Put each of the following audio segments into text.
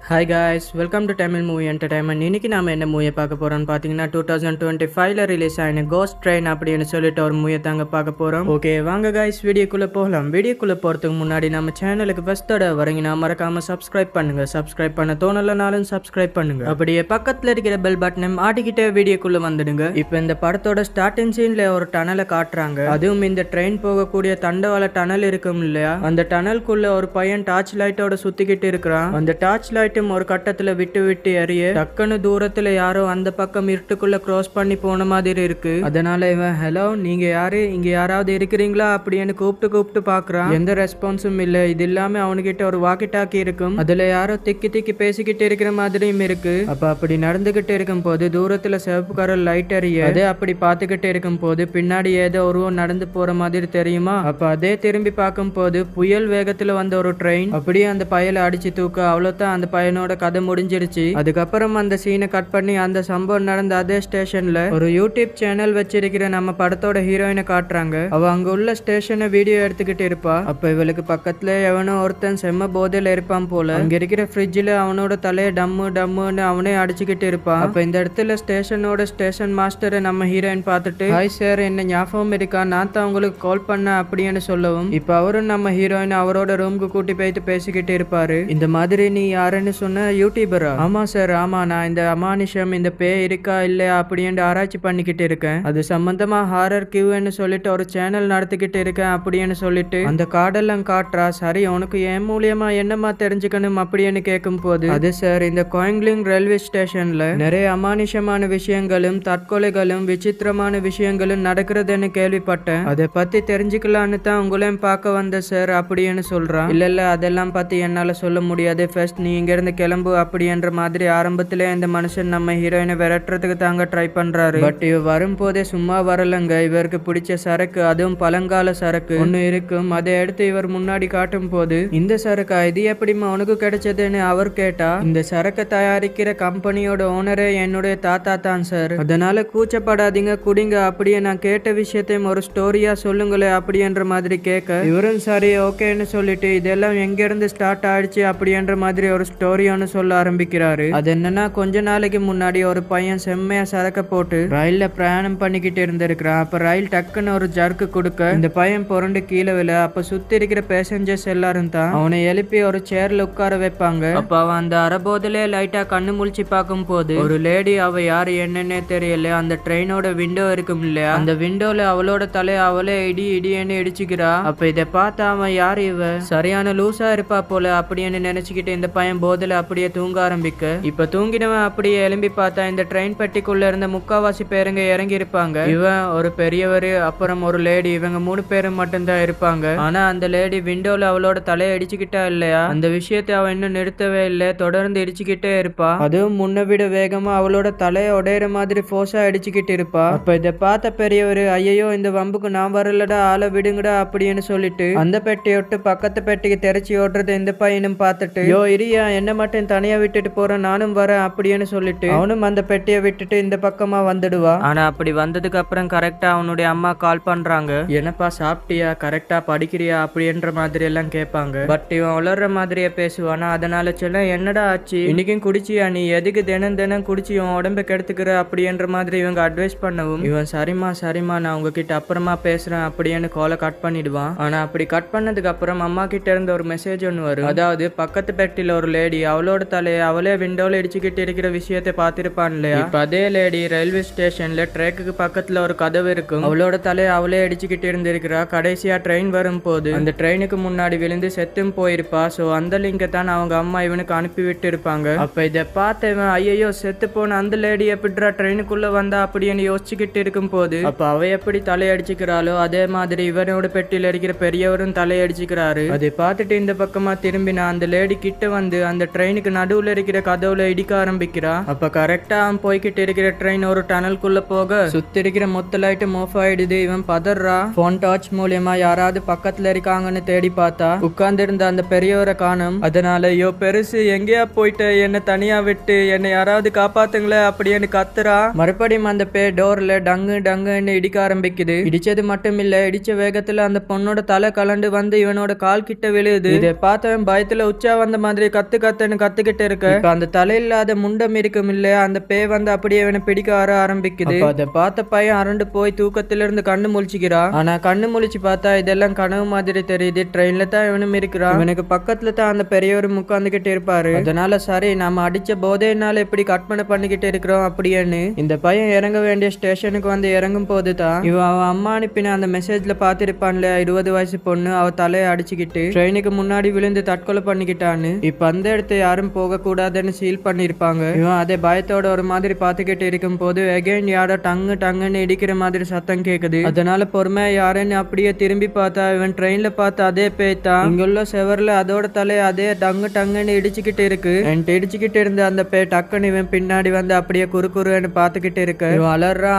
Hi guys, welcome to Tamil movie entertainment. இன்னைக்கு நாம என்ன மூவியை பார்க்க போறோம்னு பார்த்தீங்கன்னா 2025ல ரிலீஸ் ஆன கோஸ்ட் ட்ரெயின் அப்படின்னு சொல்லிட்டு ஒரு மூவியை தாங்க பார்க்க போறோம். ஓகே வாங்க காய்ஸ், வீடியோக்குள்ள போகலாம். வீடியோக்குள்ள போறதுக்கு முன்னாடி நம்ம சேனலுக்கு ஃபர்ஸ்ட் தடவை வரீங்கன்னா மறக்காம சப்ஸ்கிரைப் பண்ணுங்க. சப்ஸ்கிரைப் பண்ண தோணலனாலும் சப்ஸ்கிரைப் பண்ணுங்க. அப்படியே பக்கத்துல இருக்கிற பெல் பட்டனை ஆட்டிக்கிட்டே வீடியோக்குள்ள வந்துடுங்க. இப்போ இந்த படத்தோட ஸ்டார்டிங் சீன்ல ஒரு டனலை காட்டுறாங்க. அதுவும் இந்த ட்ரெயின் போகக்கூடிய தண்டவாள டனல் இருக்கும் இல்லையா, அந்த டனலுக்குள்ள ஒரு பையன் டார்ச் லைட்டோட சுத்திக்கிட்டு இருக்கிறான். அந்த டார்ச் லைட் ஒரு கட்டத்துல விட்டு விட்டு எறிய டக்குன்னு தூரத்துல யாரோ அந்த பக்கம் இருட்டுக்குள்ள கிராஸ் பண்ணி போன மாதிரி இருக்கு. அதனால இவன் ஹலோ நீங்க யாரு, இங்க யாராவது இருக்கிறீங்களா அப்படின்னு கூப்பிட்டு பாக்குறான். எந்த ரெஸ்பான்ஸும் இல்ல. இது இல்லாம அவனுகிட்ட ஒரு வாக்கி டாக்கி இருக்கும். அதுல யாரோ திக்கி பேசிக்கிட்டு இருக்கிற மாதிரியும் இருக்கு. அப்ப அப்படி நடந்துகிட்டு இருக்கும் போது தூரத்துல சிவப்பு கலர் லைட் எறிய அதே அப்படி பாத்துக்கிட்டு இருக்கும் போது பின்னாடி ஏதோ ஒருவன் நடந்து போற மாதிரி தெரியுமா. அப்ப அதே திரும்பி பார்க்கும் போது புயல் வேகத்துல வந்த ஒரு ட்ரெயின் அப்படியே அந்த பயலை அடிச்சு தூக்க அவ்வளவுதான் அந்த பையனோட கதை முடிஞ்சிருச்சு. அதுக்கப்புறம் அந்த சீனை கட் பண்ணி அந்த சம்பவம் நடந்த அதே ஸ்டேஷன்ல ஒரு யூடியூப் சேனல் வச்சிருக்கிற நம்ம படத்தோட ஹீரோயினை காட்டுறாங்க. அவ அங்க உள்ள ஸ்டேஷனை வீடியோ எடுத்துக்கிட்டு இருப்பா. அப்ப இவளுக்கு பக்கத்துல எவனோ ஒருத்தன் செம்ம போதையில இருப்பான் போல. அங்க இருக்கிற ஃப்ரிட்ஜ்ல அவனோட தலையை டம்முன்னு அவனே அடிச்சுக்கிட்டு இருப்பான். அப்ப இந்த இடத்துல ஸ்டேஷனோட ஸ்டேஷன் மாஸ்டரை நம்ம ஹீரோயின் பார்த்துட்டு ஹாய் சார், என்ன ஞாபகம் இருக்கா, நான் தான் உங்களுக்கு கால் பண்ண அப்படின்னு சொல்லவும் இப்ப அவரும் நம்ம ஹீரோயின் அவரோட ரூமுக்கு கூட்டி போயிட்டு பேசிக்கிட்டு இருப்பாரு. இந்த மாதிரி நீ யாருன்னு சொன்ன யூடியூபரா? ஆமா சார், ஆமா, நான் இந்த அமானுஷம் இந்த பேய் இருக்கா இல்லையா அப்படின்னு ஆராய்ச்சி பண்ணிக்கிட்டு இருக்கேன். அது சம்பந்தமா ஹாரர் கியூன்னு சொல்லிட்டு ஒரு சேனல் நடத்திக்கிட்டு இருக்கேன் அப்படின்னு சொல்லிட்டு அந்த கார்டெல்லாம் காட்டுறா. சரி, உனக்கு என் மூலியமா என்னமா தெரிஞ்சுக்கணும் அப்படின்னு கேட்கும் போது அது சார், இந்த கோயங்லிங் ரயில்வே ஸ்டேஷன்ல நிறைய அமானுஷமான விஷயங்களும் தற்கொலைகளும் விசித்திரமான விஷயங்களும் நடக்கிறதுன்னு கேள்விப்பட்டேன். அதை பத்தி தெரிஞ்சுக்கலான்னு தான் உங்களையும் பார்க்க வந்த சார் அப்படின்னு சொல்றான். இல்ல அதெல்லாம் பத்தி என்னால சொல்ல முடியாது, ஃபர்ஸ்ட் நீ இங்க இருந்து கிளம்பு அப்படின்ற மாதிரி ஆரம்பத்திலே இந்த மனுஷன் நம்ம ஹீரோயினை விரட்டுறதுக்கு தாங்க ட்ரை பண்றாரு. பட் இவ வரும்போதே சும்மா வரலங்க. இவருக்கு பிடிச்ச சரக்கு, அதுவும் பழங்கால சரக்கு ஒண்ணு இருக்கும். அதை எடுத்து இவர் முன்னாடி காட்டும் போது இந்த சரக்கா, இது எப்படிமா உனக்கு கிடைச்சதுன்னு அவர் கேட்டா, இந்த சரக்கை தயாரிக்கிற கம்பெனியோட ஓனரே என்னுடைய தாத்தா தான் சார், அதனால கூச்சப்படாதீங்க குடிங்க அப்படியே நான் கேட்ட விஷயத்தையும் ஒரு ஸ்டோரியா சொல்லுங்களே அப்படின்ற மாதிரி கேட்க இவரும் சரி ஓகேன்னு சொல்லிட்டு இதெல்லாம் எங்க இருந்து ஸ்டார்ட் ஆயிடுச்சு அப்படின்ற மாதிரி ஒரு ஸ்டோரி ஒன்னு சொல்ல ஆரம்பிக்கிறாரு. அது என்னன்னா, கொஞ்ச நாளைக்கு முன்னாடி ஒரு பையன் செம்மையா சரக்க போட்டு ரயில்ல பிரயாணம் பண்ணிக்கிட்டு இருந்திருக்கிறான். அப்ப ரயில் டக்குன்னு ஒரு ஜர்க்கு கொடுக்க இந்த பையன் புரண்டு கீழே விழ அப்ப சுத்தி இருக்கிற பேசஞ்சர்ஸ் எல்லாரும் தான் அவனை எழுப்பி ஒரு சேர்ல உட்கார வைப்பாங்க. அப்ப அவன் அந்த அரைபோதிலே லைட்டா கண்ணு முழிச்சு பார்க்கும் போது ஒரு லேடி, அவ யாரு என்னன்னே தெரியல, அந்த ட்ரெயினோட விண்டோ இருக்கும் இல்லையா, அந்த விண்டோல அவளோட தலையை அவளே இடின்னு இடிச்சுக்கிறா. அப்ப இதை பார்த்து அவன் யாரு, இவ சரியான லூசா இருப்பா போல அப்படின்னு நினைச்சுக்கிட்டு இந்த பையன் போதில அப்படியே தூங்க ஆரம்பிக்க இப்ப தூங்கினவன் அப்படியே எழும்பி பார்த்தா இந்த ட்ரெயின் பெட்டிக்குள்ள இருந்த முக்காவாசி பேருங்க இறங்கி இருப்பாங்க. இவன் ஒரு பெரியவர், அப்புறம் ஒரு லேடி, இவங்க 3 பேரும் மட்டும்தான் இருப்பாங்க. ஆனா அந்த லேடி விண்டோல அவளோட தலையை இடிச்சுக்கிட்டா இல்லையா, அந்த விஷயத்தை அவன் இன்னும் நிறுத்தவே இல்லை, தொடர்ந்து இடிச்சுக்கிட்டே இருப்பா. அதுவும் முன்ன விட வேகமா அவளோட தலையை உடையிற மாதிரி போர்ஸா இடிச்சுக்கிட்டு இருப்பா. அப்ப இதை பார்த்த பெரியவர், ஐயோ இந்த வம்புக்கு நான் வரலடா, ஆளை விடுங்கடா அப்படின்னு சொல்லிட்டு அந்த பெட்டியோட்டு பக்கத்து பெட்டிக்கு தெரிச்சு ஓடுறது இந்த பையனும் பார்த்துட்டு யோ இரியா, என்ன மட்டும் தனியா விட்டுட்டு போறேன், நானும் வரேன் அப்படின்னு சொல்லிட்டு அவனும் அந்த பெட்டியை விட்டுட்டு இந்த பக்கமா வந்துடுவா. ஆனா அப்படி வந்ததுக்கு அப்புறம் கரெக்டா அவனுடைய அம்மா கால் பண்றாங்க. என்னப்பா சாப்பிட்டியா, கரெக்டா படிக்கிறியா அப்படின்ற மாதிரி எல்லாம் கேட்பாங்க. பட் இவன் உளர்ற மாதிரியே பேசுவானா. அதனால சொல்ல, என்னடா ஆச்சு, இன்னைக்கும் குடிச்சியா, நீ எதுக்கு தினம் குடிச்சு இவன் உடம்பை கெடுத்துக்கிற அப்படின்ற மாதிரி இவங்க அட்வைஸ் பண்ணவும் இவன் சரிமா நான் உங்ககிட்ட அப்புறமா பேசுறேன் அப்படின்னு காலை கட் பண்ணிடுவான். ஆனா அப்படி கட் பண்ணதுக்கு அப்புறம் அம்மா கிட்ட இருந்து ஒரு மெசேஜ் ஒன்று வரும். அதாவது பக்கத்து பெட்டில ஒரு லேடி அவளோட தலையை அவளே விண்டோல இடிச்சுக்கிட்டு இருக்கிற விஷயத்தை பார்த்திருப்பான் இல்லையா. இப்ப அதே லேடி ரயில்வே ஸ்டேஷன்ல ட்ரேக்குக்கு பக்கத்துல ஒரு கதவு இருக்கும். அவளோட தலையை அவளே இடிச்சுக்கிட்டு இருந்திருக்கிறா. கடைசியா ட்ரெயின் வரும் போது அந்த ட்ரெயினுக்கு முன்னாடி விழுந்து செத்தும் போயிருப்பா. சோ அந்த லிங்கை தான் அவங்க அம்மா இவனுக்கு அனுப்பி விட்டு இருப்பாங்க. அப்ப இதை பார்த்தவன் ஐயோ செத்து போன அந்த லேடி எப்படிடா ட்ரெயினுக்குள்ள வந்தா அப்படின்னு யோசிச்சுக்கிட்டு இருக்கும் போது அப்ப அவ எப்படி தலையடிச்சுக்கிறாளோ அதே மாதிரி இவனோட பெட்டியில இருக்கிற பெரியவரும் தலையடிச்சுக்கிறாரு. அதை பார்த்துட்டு இந்த பக்கமா திரும்பினா அந்த லேடி கிட்ட வந்து அந்த ட்ரெயினுக்கு நடுவுல இருக்கிற கதவுல இடிக்க ஆரம்பிக்கிறா. அப்ப கரெக்டா அவன் போய்கிட்டு இருக்கிற ட்ரெயின் ஒரு டனல்குள்ள போக சுத்தி இருக்கிற மொத்த லைட்டும் ஆஃப் ஆயிடுது. இவன் பதறா. போன் டார்ச் மூலியமா யாராவது பக்கத்துல இருக்காங்கன்னு தேடி பார்த்தா உட்கார்ந்து இருந்த அந்த பெரியவரை காணும். அதனால ஐயோ பெருசு எங்கேயா போயிட்டு என்ன தனியா விட்டு என்னை யாராவது காப்பாத்துங்களே அப்படின்னு கத்துறா. மறுபடியும் அந்த பே டோர்ல டங்குன்னு இடிக்க ஆரம்பிக்குது. இடிச்சது மட்டும் இல்ல, இடிச்ச வேகத்துல அந்த பொண்ணோட தலை கலண்டு வந்து இவனோட கால் கிட்ட விழுது. இதை பார்த்தவன் பயத்துல உச்சா வந்த மாதிரி கத்து கத்துன்னு கத்துக்கிட்டு இருக்க இப்ப அந்த தலையில்லாத முண்டம் இருக்கும் இல்லையா அந்த பேய் வந்து அப்படியே இவனை பிடிக்க ஆரம்பிக்குது. அதை பார்த்த பையன் அரண்டு போய் தூக்கத்திலிருந்து கண்ணு முழிச்சுக்கிறான். ஆனா கண்ணு முழிச்சு பார்த்தா இதெல்லாம் கனவு மாதிரி தெரியுது. ட்ரெயின்ல தான் இவனும் இருக்கிறான். இவனுக்கு பக்கத்துல தான் அந்த பெரியவரும் உட்கார்ந்துகிட்டு இருப்பாரு. அதனால சரி நம்ம அடிச்ச போதையினால இப்படி கற்பனை பண்ணிக்கிட்டு இருக்கிறோம் அப்படின்னு இந்த பையன் இறங்க வேண்டிய ஸ்டேஷனுக்கு வந்து இறங்கும் போதுதான் இவன் அவன் அம்மா அனுப்பின அந்த மெசேஜ்ல பாத்திருப்பான்ல 20 வயசு பொண்ணு அவ தலையை அடிச்சுக்கிட்டு ட்ரெயினுக்கு முன்னாடி விழுந்து தற்கொலை பண்ணிக்கிட்டான்னு. இப்ப அந்த இடத்த யாரும் போக கூடாதுன்னு சீல் பண்ணிருப்பாங்க. இவன் அதே பயத்தோட ஒரு மாதிரி பாத்துக்கிட்டு இருக்கும் போது எகைன் யாரோ டங்குன்னு இடிக்கிற மாதிரி சத்தம் கேக்குது. அதனால பொறுமையா யாருன்னு அப்படியே திரும்பி பார்த்தா இவன் ட்ரெயின்ல பார்த்த அதே பேய் தான் இங்குள்ள செவர்ல அதோட தலையை அதே டங்குன்னு இடிச்சுக்கிட்டு இருக்கு. இடிச்சுக்கிட்டு இருந்த அந்த பேய் டக்குன்னு இவன் பின்னாடி வந்து அப்படியே குறுன்னு பாத்துக்கிட்டு இருக்கு. இவன்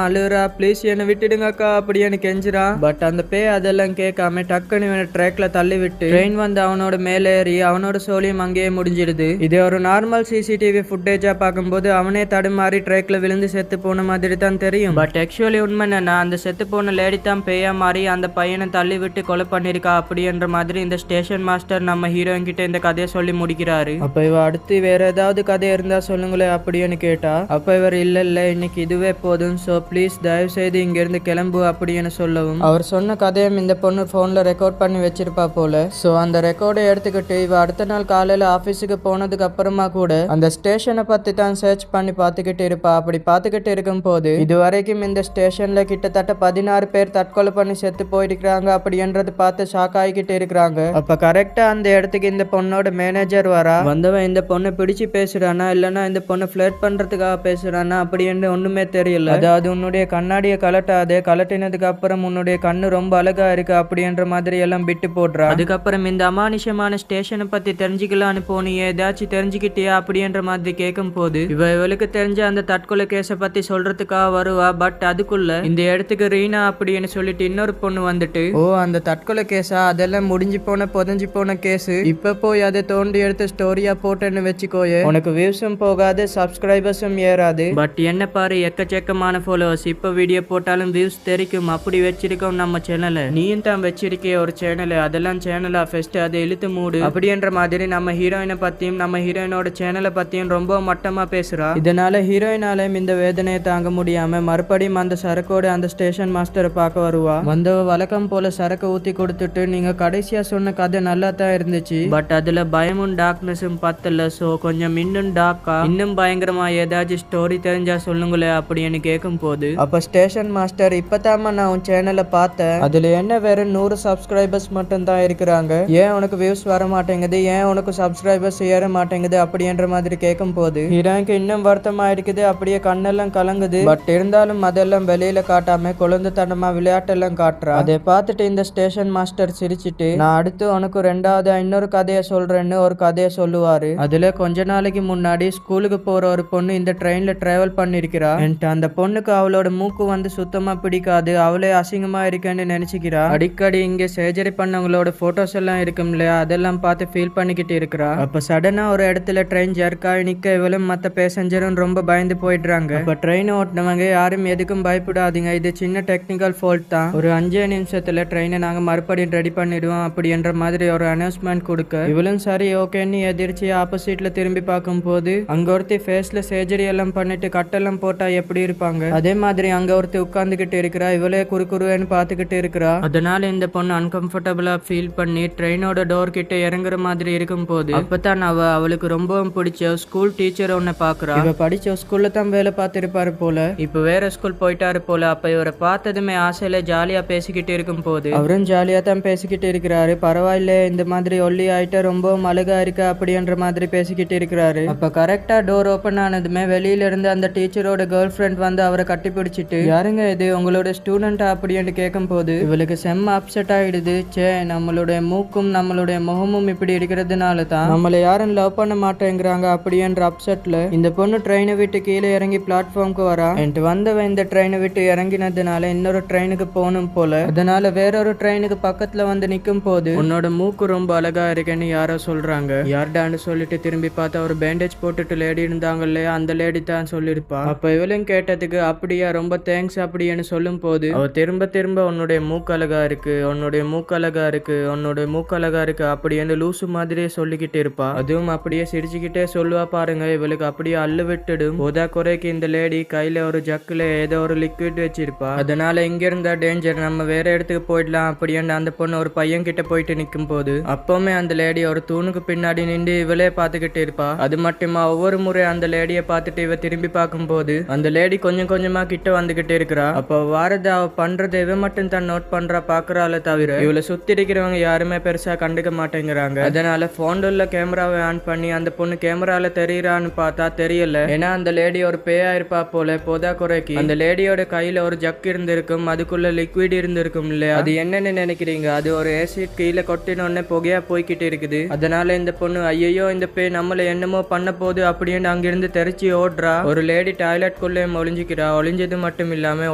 அழுறா ப்ளீஸ் என்ன விட்டுடுங்க அக்கா அப்படின்னு கெஞ்சுறான். பட் அந்த பேய் அதெல்லாம் கேட்காம டக்குன்னு இவனை ட்ராக்ல தள்ளி விட்டு ட்ரெயின் வந்து அவனோட மேலே ஏறி அவனோட சோழியம் அங்கேயே முடிஞ்சிடுது. இது ஒரு நார்மல் சிசிடிவி ஃபுட்டேஜா பார்க்கும்போது அவனே தடுமாறி ட்ராக்ல விழுந்து செத்து போன மாதிரி தான் தெரியும். பட் ஆக்சுவலி உண்மை என்னன்னா அந்த செத்து போன லேடி தான் பேயா மாறி அந்த பையனை தள்ளி விட்டு கொலை பண்ணிருக்கா அப்படின்ற மாதிரி இந்த ஸ்டேஷன் மாஸ்டர் நம்ம ஹீரோயின் கிட்ட இந்த கதையை சொல்லி முடிக்கிறாரு. அப்ப இவ அடுத்து வேற ஏதாவது கதை இருந்தா சொல்லுங்களேன் அப்படின்னு கேட்டா அப்ப இவர் இல்ல இன்னைக்கு இதுவே போதும் சோ ப்ளீஸ் தயவு செய்து இங்க இருந்து கிளம்பு அப்படின்னு சொல்லவும் அவர் சொன்ன கதையும் இந்த பொண்ணு போன்ல ரெக்கார்ட் பண்ணி வச்சிருப்பா போல. சோ அந்த ரெக்கார்டை எடுத்துக்கிட்டு இவ அடுத்த நாள் காலையில ஆபீஸுக்கு போனதுக்கு அப்புறமா கூட அந்த ஸ்டேஷனை பத்தி தான் சர்ச் பண்ணி பாத்துக்கிட்டு இருப்பா. அப்படி பாத்துக்கிட்டு இருக்கும் போது இது வரைக்கும் இந்த ஸ்டேஷன்ல கிட்டத்தட்ட 16 பேர் தற்கொலை பண்ணி செத்து போயிருக்காங்க அப்படின்றது பார்த்து ஷாக் ஆகிக்கிட்டு இருக்கிறாங்க. அப்ப கரெக்டா அந்த இடத்துக்கு இந்த பொண்ணோட மேனேஜர் வரா. வந்தவன் இந்த பொண்ணை பிடிச்சு பேசுறானா இல்லன்னா இந்த பொண்ணை ஃபிளர்ட் பண்றதுக்காக பேசுறானா அப்படின்னு ஒண்ணுமே தெரியல. அதாவது உன்னுடைய கண்ணாடியை கலட்டாதே, கலட்டினதுக்கு அப்புறம் உன்னுடைய கண்ணு ரொம்ப அழகா இருக்கு அப்படின்ற மாதிரி எல்லாம் விட்டு போடுறா. அதுக்கப்புறம் இந்த அமானுஷமான ஸ்டேஷனை பத்தி தெரிஞ்சுக்கலான்னு போனியே ஏதாச்சும் தெரிஞ்சுக்கிட்டியா அப்படின்ற மாதிரி கேட்கும் போது இவளுக்கு தெரிஞ்ச அந்த தற்கொலை கேஸை பத்தி சொல்றதுக்காக வருவா. பட் அதுக்குள்ள இந்த இடத்துக்கு ரீனா அப்படின்னு சொல்லிட்டு இன்னொரு பொண்ணு வந்துட்டு ஓ அந்த தற்கொலை கேஸா அதெல்லாம் முடிஞ்சு போன புதஞ்சு போன கேஸ் இப்ப போய் அதை தோண்டி எடுத்து ஸ்டோரியா போட்டேன்னு வச்சுக்கோயே உனக்கு வியூஸும் போகாது சப்ஸ்கிரைபர்ஸும் ஏறாது. பட் என்ன பாரு எக்கச்சக்கமான ஃபாலோவர்ஸ் இப்ப வீடியோ போட்டாலும் வியூஸ் தெரிக்கும் அப்படி வச்சிருக்கோம் நம்ம சேனலை. நீயும் தான் வச்சிருக்கே ஒரு சேனல் அதெல்லாம் சேனலா ஃபர்ஸ்ட் அதை இழுத்து மூடு அப்படின்ற மாதிரி நம்ம ஹீரோயினை பத்தியும் நம்ம ஹீரோயினோட சேனலை பத்தியும் ரொம்ப மட்டமா பேசுறா. இதனால ஹீரோயினாலையும் இந்த வேதனையை தாங்க முடியாம மறுபடியும் அந்த சரக்கோட அந்த ஸ்டேஷன் மாஸ்டரை பார்க்க வருவா. வந்தவ வழக்கம் போல சரக்கு ஊத்தி கொடுத்துட்டு நீங்க கடைசியா சொன்ன கதை நல்லா தான் இருந்துச்சு பட் அதுல பயமும் டார்க்னஸும் பத்தல சோ கொஞ்சம் இன்னும் டார்க்கா இன்னும் பயங்கரமா ஏதாச்சும் ஸ்டோரி தெரிஞ்சா சொல்லுங்களே அப்படின்னு கேட்கும் போது அப்ப ஸ்டேஷன் மாஸ்டர் இப்பதாம நான் உன் சேனலை பார்த்தேன் அதுல என்ன வெறும் 100 சப்ஸ்கிரைபர்ஸ் மட்டும் தான் இருக்கிறாங்க ஏன் உனக்கு வியூஸ் வர மாட்டேங்குது ஏன் உனக்கு சப்ஸ்கிரைபர்ஸ் ஏற மாட்டேங்குது அப்படின்ற மாதிரி கேட்கும் போது ஹீரோயினுக்கு இன்னும் வருத்தமா இருக்குது அப்படியே கண்ணெல்லாம் கலங்குது. பட் இருந்தாலும் அதெல்லாம் வெளியில காட்டாம குழந்தைத்தனமா விளையாட்டெல்லாம் காட்டுறா. அதை பார்த்துட்டு இந்த ஸ்டேஷன் மாஸ்டர் சிரிச்சிட்டு நான் அடுத்து உனக்கு ரெண்டாவது இன்னொரு கதையை சொல்றேன்னு ஒரு கதையை சொல்லுவாரு. அதுல கொஞ்ச நாளைக்கு முன்னாடி ஸ்கூலுக்கு போற ஒரு பொண்ணு இந்த ட்ரெயின்ல டிராவல் பண்ணிருக்கிறா. அந்த பொண்ணுக்கு அவளோட மூக்கு வந்து சுத்தமா பிடிக்காது அவளே அசிங்கமா இருக்கேன்னு நினைச்சுக்கிறா. அடிக்கடி இங்க சர்ஜரி பண்ணவங்களோட போட்டோஸ் எல்லாம் இருக்கும் இல்லையா அதெல்லாம் பார்த்து ஃபீல் பண்ணிக்கிட்டு இருக்கிறா. அப்ப சடனா ஒரு இடத்துல ட்ரெயின் ஜர்க்காய் நிக்க இவளும் மத்த பேசஞ்சரும் ரொம்ப பயந்து போயிடுறாங்க. அப்ப ட்ரெயின் ஓட்டினவங்க யாரும் எதுக்கும் பயப்படாதீங்க இது சின்ன டெக்னிக்கல் ஃபால்ட் தான் ஒரு 5 நிமிஷத்துல ட்ரெயினை நாங்க மறுபடியும் ரெடி பண்ணிடுவோம் அப்படின்ற மாதிரி ஒரு அனௌன்ஸ்மெண்ட் கொடுக்க இவளும் சரி ஓகேன்னு எதிர்ச்சி ஆப்போசிட்ல திரும்பி பார்க்கும் போது அங்க ஒருத்தி ஃபேஸ்ல சர்ஜரி எல்லாம் பண்ணிட்டு கட்டெல்லாம் போட்டா எப்படி இருப்பாங்க அதே மாதிரி அங்க ஒருத்தி உட்கார்ந்துகிட்டு இருக்கிறா. இவளே குறுன்னு பாத்துக்கிட்டு இருக்கிறா. அதனால இந்த பொண்ணு அன்கம்ஃபர்டபுளா ஃபீல் பண்ணி ட்ரெயினோட டோர் கிட்ட இறங்குற மாதிரி இருக்கும் போது அப்பதான் அவளுக்கு ரொம்பவும் பிடிச்ச ஸ்கூல் டீச்சர் ஒன்ன பாக்குறா. இவ படிச்ச ஸ்கூல்ல தான் வேலை பார்த்திருப்பாரு போல இப்ப வேற ஸ்கூல் போயிட்டாரு போல. அப்ப இவரை பார்த்ததுமே ஆசையில ஜாலியா பேசிக்கிட்டு இருக்கும் போது அவரும் ஜாலியா தான் பேசிக்கிட்டு இருக்கிறாரு. பரவாயில்ல இந்த மாதிரி ஒல்லி ஆயிட்ட ரொம்பவும் அழகா இருக்கு அப்படின்ற மாதிரி பேசிக்கிட்டு இருக்கிறாரு. அப்ப கரெக்டா டோர் ஓபன் ஆனதுமே வெளியில இருந்து அந்த டீச்சரோட கேர்ள் ஃப்ரெண்ட் வந்து அவரை கட்டி பிடிச்சிட்டு யாருங்க இது உங்களோட ஸ்டூடெண்டா அப்படின்னு கேட்கும் போது இவளுக்கு செம்ம அப்செட் ஆயிடுது. சே நம்மளுடைய மூக்கும் நம்மளுடைய முகமும் இப்படி இருக்கிறதுனால தான் நம்மளை யாரும் லவ் பண்ண மாட்டேங்கிறாங்க அப்படின்ற அப்செட்ல இந்த பொண்ணு ட்ரெயினை விட்டு கீழே இறங்கி பிளாட்ஃபார்முக்கு வரா. வந்தவன் இந்த ட்ரெயினை விட்டு இறங்கினதுனால இன்னொரு ட்ரெயினுக்கு போகணும் போல. அதனால வேறொரு ட்ரெயினுக்கு பக்கத்துல வந்து நிக்கும் போது உன்னோட மூக்கு ரொம்ப அழகா இருக்குன்னு யாரோ சொல்றாங்க. யார்டான்னு சொல்லிட்டு திரும்பி பார்த்தா ஒரு பேண்டேஜ் போட்டுட்டு லேடி இருந்தாங்க இல்லையா அந்த லேடி தான் சொல்லிருப்பா. அப்ப இவளும் கேட்டதுக்கு அப்படியா ரொம்ப தேங்க்ஸ் அப்படின்னு சொல்லும் போது அவ திரும்ப உன்னுடைய மூக்கு அழகா இருக்கு உன்னுடைய மூக்கு அழகா இருக்கு உன்னுடைய மூக்கு அழகா இருக்கு அப்படின்னு லூசு மாதிரியே சொல்லிக்கிட்டு இருப்பா. அதுவும் அப்படியே சிரிச்சுக்கிட்டே சொல்லுவா பாருங்க. இவளுக்கு அப்படியே அள்ளு விட்டுடும். போதா குறைக்கு இந்த லேடி கையில ஒரு ஜக்குல ஏதோ ஒரு லிக்விட் வச்சிருப்பா. அதனால இங்க இருந்தா டேஞ்சர், நம்ம வேற இடத்துக்கு போயிடலாம் அப்படின்னு அந்த பொண்ணு ஒரு பையன் கிட்ட போயிட்டு நிக்கும் போது அப்பவுமே அந்த லேடி ஒரு தூணுக்கு பின்னாடி நின்று இவளே பாத்துக்கிட்டு இருப்பா. அது மட்டுமா ஒவ்வொரு முறை அந்த லேடிய பார்த்துட்டு இவ திரும்பி பார்க்கும் போது அந்த லேடி கொஞ்சம் கொஞ்சமா கிட்ட வந்துகிட்டு இருக்கிறா. அப்ப வாரத அவ பண்றதை இவ மட்டும் தான் நோட் பண்றா பாக்குறால தவிர இவளை சுத்தி இருக்கிறவங்க யாருமே பெருசா கண்டுக்க மாட்டேங்கிறாங்க. அதனால போன்ல உள்ள கேமராவை ஆன் பண்ணி அந்த பொண்ணு கேமரால தெரியறான்னு பார்த்தா தெரியல. ஏன்னா அந்த லேடி ஒரு பேயா இருப்பா போல. போதா குறைக்கு அந்த லேடியோட கையில ஒரு ஜக் இருந்திருக்கும், அதுக்குள்ள லிக்விட் இருந்திருக்கும் இல்லையா? அது என்னன்னு நினைக்கிறீங்க? அது ஒரு ஆசிட் கீழே கொட்டினோடனே புகையா போய்கிட்டு இருக்குது. அதனால இந்த பொண்ணு ஐயோ இந்த பேய் நம்மள என்னமோ பண்ண போது அப்படின்னு அங்கிருந்து தெரிச்சு ஓடுறா. ஒரு லேடி டாய்லெட் குள்ளே ஒளிஞ்சுக்கிறா. ஒளிஞ்சது மட்டும் இல்லாம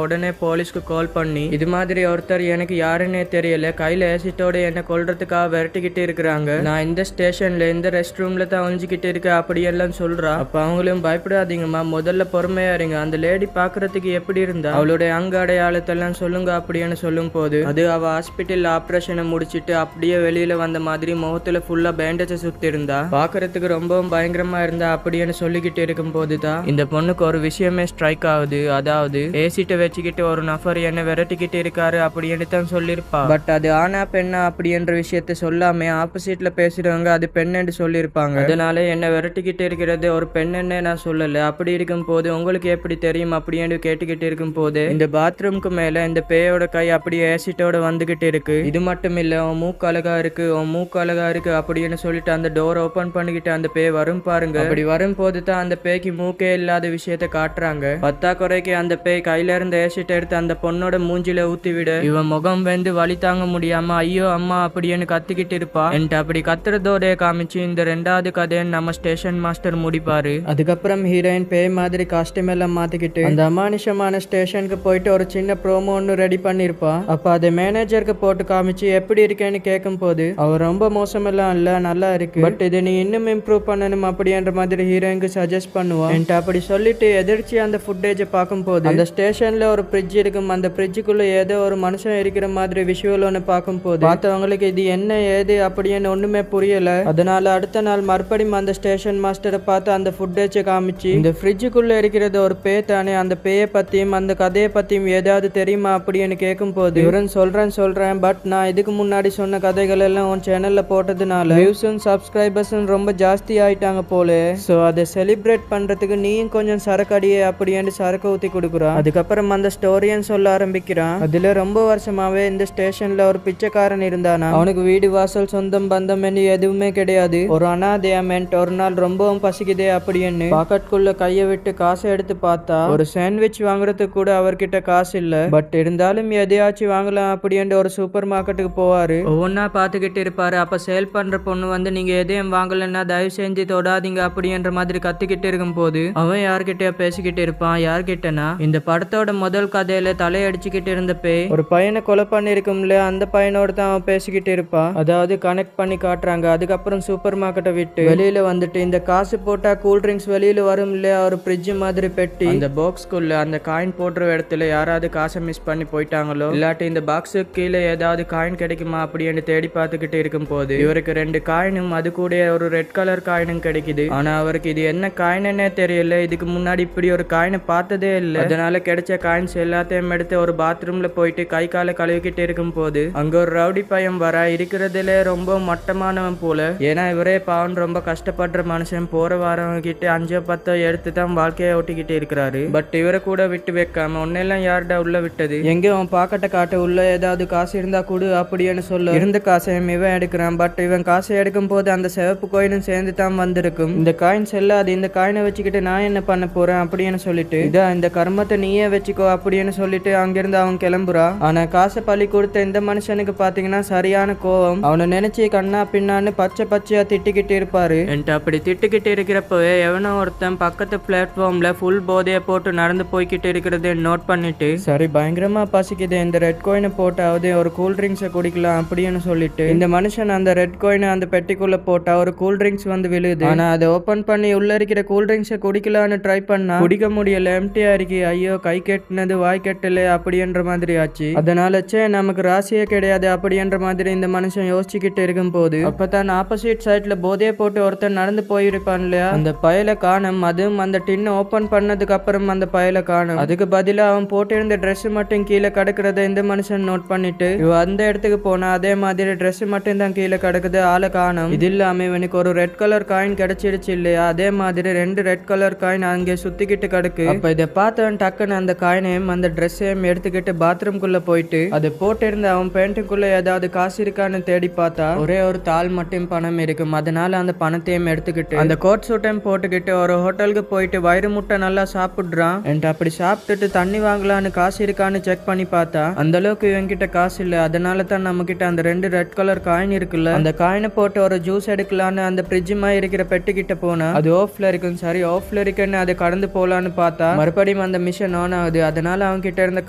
உடனே போலீஸ்க்கு கால் பண்ணி இது மாதிரி ஒருத்தர் எனக்கு யாருன்னே தெரியல கையில ஆசிட்டோட என்ன கொல்றதுக்காக விரட்டிக்கிட்டு இருக்கிறாங்க, நான் இந்த ஸ்டேஷன்ல இந்த ரெஸ்ட் ரூம்ல தான் ஒளிஞ்சுக்கிட்டு இருக்கேன் அப்படியெல்லாம் சொல்றா. அப்ப அவங்களும் பயப்படாதீங்கம்மா, முதல்ல பொறுமையா இருங்க, அந்த லேடி பாக்குறதுக்கு எப்படி இருந்தா, அவளுடைய அங்க அடையாளத்தெல்லாம் சொல்லுங்க அப்படின்னு சொல்லும் போது அது அவ ஹாஸ்பிட்டல் ஆபரேஷனை முடிச்சிட்டு அப்படியே வெளியில வந்த மாதிரி முகத்துல ஃபுல்லா பேண்டேஜை சுத்தி இருந்தா. பாக்குறதுக்கு ரொம்பவும் பயங்கரமா இருந்தா அப்படின்னு சொல்லிக்கிட்டு இருக்கும் போதுதான் இந்த பொண்ணுக்கு ஒரு விஷயமே ஸ்ட்ரைக் ஆகுது. அதாவது ஏசிட்ட வச்சுக்கிட்டு ஒரு நபர் என்ன விரட்டிக்கிட்டு இருக்காரு அப்படின்னு தான் சொல்லிருப்பா. பட் அது ஆனா பெண்ணா அப்படின்ற விஷயத்த சொல்லாம ஆப்போசிட்ல பேசுறவங்க அது பெண்ணு சொல்லிருப்பாங்க. அதனால என்ன விரட்டிக்கிட்டு இருக்கிறது ஒரு பெண்ணே நான் சொல்லல. அப்படி இருக்கும் போது உங்களுக்கு எப்படி தெரியும் அப்படின்னு கேட்டுக்கிட்டு இருக்கும் போது இந்த பாத்ரூம்க்கு மேல இந்த பேயோட கை அப்படியே ஏசிட்டோட வந்துகிட்டு இருக்கு. இது மட்டும் இல்ல உன் மூக்கு அழகா இருக்கு, உன் மூக்கு அழகா இருக்கு அப்படின்னு சொல்லிட்டு அந்த டோர் ஓபன் பண்ணிக்கிட்டு அந்த பேய் வரும் பாருங்க. அப்படி வரும் போது தான் அந்த பேய்க்கு மூக்கே இல்லாத விஷயத்த காட்டுறாங்க. பத்தா குறைக்கு அந்த பேய் கையில இருந்த ஏசிட்ட எடுத்து அந்த பொண்ணோட மூஞ்சில ஊத்தி விட இவன் முகம் வந்து வலி தாங்க முடியாம ஐயோ அம்மா அப்படின்னு கத்திக்கிட்டு இருப்பா. என்கிட்ட அப்படி கத்துறதோட காமிச்சு இந்த ரெண்டாவது கதையை நம்ம ஸ்டேஷன் மாஸ்டர் முடிப்பாரு. அதுக்கப்புறம் ஹீரோயின் பேய் மாதிரி காஸ்டியூம் எல்லாம் மாத்திக்கிட்டு அந்த அமானுஷமான ஸ்டேஷனுக்கு போயிட்டு ஒரு சின்ன ப்ரோமோ ஒன்னு ரெடி பண்ணிருப்பா. அப்ப அதை மேனேஜருக்கு போட்டு காமிச்சு எப்படி இருக்கேன்னு கேட்கும் போது அவர் ரொம்ப மோசமெல்லாம் இல்ல, நல்லா இருக்கு, பட் இதை நீ இன்னும் இம்ப்ரூவ் பண்ணணும் அப்படின்ற மாதிரி ஹீரோயினுக்கு சஜஸ்ட் பண்ணுவா. என்கிட்ட அப்படி சொல்லிட்டு எதிர்ச்சி அந்த ஃபுட்டேஜை பார்க்கும் போது அந்த ஸ்டேஷன்ல ஒரு ஃப்ரிட்ஜ் இருக்கும். அந்த ஃப்ரிட்ஜுக்குள்ள ஏதோ ஒரு மனுஷன் இருக்கிற மாதிரி விஷுவல் ஒன்று பார்க்கும் போது பார்த்தவங்களுக்கு இது என்ன ஏது அப்படின்னு ஒண்ணுமே புரியல. அதனால அடுத்த நாள் மறுபடியும் அந்த ஸ்டேஷன் மாஸ்டரை பார்த்து அந்த ஃபுட்டேஜை காமிச்சு இந்த ஃப்ரிட்ஜுக்குள்ள இருக்கிறது ஒரு பேய் தானே, அந்த பேயை பத்தியும் அந்த கதையை பத்தியும் ஏதாவது தெரியுமா அப்படின்னு கேட்கும் போது இவரன் சொல்றேன் பட் நான் இதுக்கு முன்னாடி சொன்ன கதைகள் எல்லாம் உன் சேனல்ல போட்டதுனால வியூஸும் சப்ஸ்கிரைபர்ஸும் ரொம்ப ஜாஸ்தி ஆயிட்டாங்க போல. சோ அதை செலிப்ரேட் பண்றதுக்கு நீயும் கொஞ்சம் சரக்கு அடியே அப்படின்னு சரக்கு ஊத்தி கொடுக்குறா. அதுக்கப்புறம் அந்த ஸ்டோரியன் சொல்ல ஆரம்பிக்கிறான். அதுல ரொம்ப வருஷமாவே இந்த ஸ்டேஷன்ல ஒரு பிச்சைக்காரன் இருந்தானா, அவனுக்கு வீடு வாசல் சொந்தம் பந்தம் எதுவுமே கிடையாது, ஒரு அனாதையமெண்ட். ஒரு நாள் ரொம்பவும் பசிக்குதே அப்படின்னு பாக்கெட்டுக்குள்ள கைய விட்டு காசை எடுத்து பார்த்தா ஒரு சாண்ட்விச் வாங்குறதுக்கு கூட அவர்கிட்ட காசு இல்ல. பட் இருந்தாலும் எதையாச்சும் வாங்கலாம் அப்படின்னு ஒரு சூப்பர் மார்க்கெட்டுக்கு போவாரு. ஒவ்வொன்னா பாத்துக்கிட்டு இருப்பாரு. அப்ப சேல் பண்ற பொண்ணு வந்து நீங்க எதையும் வாங்கலன்னா தயவு செஞ்சு தொடாதீங்க அப்படின்ற மாதிரி கத்திக்கிட்டு இருக்கும் போது அவன் யார்கிட்ட பேசிக்கிட்டு இருப்பான். யார்கிட்டனா இந்த படத்தோட முதல் கதையில தலையடிச்சுக்கிட்டு இருந்த பேய் ஒரு பையனை கொலை பண்ணி இருக்கும்ல, அந்த பையனோட தான் அவன் பேசிக்கிட்டு இருப்பான். அதாவது கனெக்ட் பண்ணி காட்டுறாங்க. அதுக்கப்புறம் சூப்பர் மார்க்கெட்டை விட்டு வெளியில வந்துட்டு இந்த காசு போட்டா கூல் ட்ரிங்க்ஸ் வெளியில வரும் இல்லையா, ஒரு ஃப்ரிட்ஜ் மாதிரி பெட்டி, அந்த பாக்ஸ்குள்ள அந்த காயின் போடுற இடத்துல யாராவது காசை மிஸ் பண்ணி போயிட்டாங்களோ இல்லாட்டி இந்த பாக்ஸுக்கு கீழே ஏதாவது காயின் கிடைக்குமா அப்படின்னு தேடி பார்த்துக்கிட்டு இருக்கும் போது இவருக்கு 2 காயினும் அது கூட ஒரு ரெட் கலர் காயினும் கிடைக்குது. ஆனா அவருக்கு இது என்ன காயினே தெரியல, இதுக்கு முன்னாடி இப்படி ஒரு காயினை பார்த்ததே இல்லை. அதனால கிடைச்ச காயின்ஸ் எல்லாத்தையும் எடுத்து ஒரு பாத்ரூம்ல போயிட்டு கை காலை கழுவிக்கிட்டு இருக்கும் போது அங்க ஒரு ரவுடி பையன் வர, இருக்கிறதுல ரொம்ப மட்டமானவன் போல. ஏன்னா இவரே பாவன் ரொம்ப கஷ்டப்படுற மனுஷன், போற வாரவங்க கிட்ட 5-10 எடுத்து தான் வாழ்க்கையை ஓட்டிக்கிட்டு இருக்கிறாரு. பட் இவரை கூட விட்டு வைக்காம ஒன்னெல்லாம் யார்டா உள்ள விட்டது, எங்க அவன் பாக்கெட்டை காட்ட உள்ள ஏதாவது காசு இருந்தா கூடு அப்படின்னு சொல்ல இருந்த காசையும் இவன் எடுக்கிறான். பட் இவன் காசை எடுக்கும் போது அந்த சிவப்பு கோயினும் சேர்ந்து தான் வந்திருக்கும். இந்த காயின்ஸ் எல்லாம் இந்த காயினை வச்சுக்கிட்டு நான் என்ன பண்ண போறேன் அப்படின்னு சொல்லிட்டு இதா இந்த கர்மத்தை நீயே வச்சுக்கோ அப்படின்னு சொல்லிட்டு அங்கிருந்து அவன் கிளம்புறா. ஆனா காசை பழி கொடுத்த இந்த மனுஷனுக்கு பாத்தீங்கன்னா சரியான கோவம். அவனை நினைச்சு கண்ணா பின்னான்னு பச்சையா திட்டிக்கிட்டு இருப்பாரு. என்கிட்ட அப்படி திட்டிக்கிட்டு இருக்கிறப்பவே எவனோ ஒருத்தன் பக்கத்து பிளாட்ஃபார்ம்ல ஃபுல் போதைய போட்டு நடந்து போய்கிட்டு இருக்கிறத நோட் பண்ணிட்டு சரி பயங்கரமா பசிக்குது, இந்த ரெட் கோயினை போட்டாவது ஒரு கூல் ட்ரிங்க்ஸை குடிக்கலாம் அப்படின்னு சொல்லிட்டு இந்த மனுஷன் அந்த ரெட் கோயினை அந்த பெட்டிக்குள்ள போட்டா ஒரு கூல் ட்ரிங்க்ஸ் வந்து விழுது. ஆனா அதை ஓபன் பண்ணி உள்ள இருக்கிற கூல் ட்ரிங்க்ஸை குடிக்கலான்னு ட்ரை பண்ணா குடிக்க முடியல, எம்டியா இருக்கு. ஐயோ கை கெட்டினது வாய் கெட்டல அப்படின்ற மாதிரி ஆச்சு. அதனால நமக்கு ராசியே கிடையாது அப்படின்ற மாதிரி இந்த மனுஷன் யோசிச்சுக்கிட்டு இருக்கும் போது அப்பதான் ஆப்போசிட் சைட்ல போதையை போட்டு ஒருத்தர் நடந்து போயிருப்பான் இல்லையா, அந்த பயல காணும். அதுவும் அந்த டின் ஓபன் பண்ணதுக்கு அப்புறம் அந்த பயல காணும். அதுக்கு பதிலா அவன் போட்டிருந்த ட்ரெஸ் மட்டும் கீழே கிடக்குறத இந்த மனுஷன் நோட் பண்ணிட்டு இவ அந்த இடத்துக்கு போனா அதே மாதிரி ட்ரெஸ் மட்டும் தான் கீழே கிடக்குது, ஆளை காணும். இது இல்லாம இவனுக்கு ஒரு ரெட் கலர் காயின் கிடைச்சிடுச்சு இல்லையா, அதே மாதிரி 2 ரெட் கலர் காயின் அங்கே சுத்திக்கிட்டு கிடக்கு. அப்ப இதை பார்த்தவன் டக்குன்னு அந்த காயினையும் அந்த ட்ரெஸ்ஸையும் எடுத்துக்கிட்டு பாத்ரூம்குள்ள போயிட்டு அதை போட்டிருந்த அவன் பேண்ட்டுக்குள்ள ஏதாவது காசு இருக்கான்னு தேடி பார்த்தா ஒரே ஒரு தாள் மட்டும் பணம் இருக்கும். அதனால அந்த பணத்தையும் எடுத்துக்கிட்டு அந்த கோட் சூட்டையும் போட்டுக்கிட்டு ஒரு ஹோட்டலுக்கு போயிட்டு வயிறு முட்டை நல்லா சாப்பிடுறான். அப்படி சாப்பிட்டுட்டு தண்ணி வாங்கலான்னு காசு இருக்கான்னு செக் பண்ணி பார்த்தா அந்த அளவுக்கு இவங்கிட்ட காசு இல்ல. அதனால தான் நம்ம கிட்ட அந்த 2 ரெட் கலர் காயின் இருக்குல்ல, அந்த காயினை போட்டு ஒரு ஜூஸ் எடுக்கலான்னு அந்த ஃப்ரிட்ஜ் மாதிரி இருக்கிற பெட்டு கிட்ட போனா அது ஆஃப்ல இருக்கும். சரி ஆஃப்ல இருக்குன்னு அதை கடந்து போலான்னு பார்த்தா மறுபடியும் அந்த மிஷின் ஆன் ஆகுது. அதனால அவங்க கிட்ட இருந்த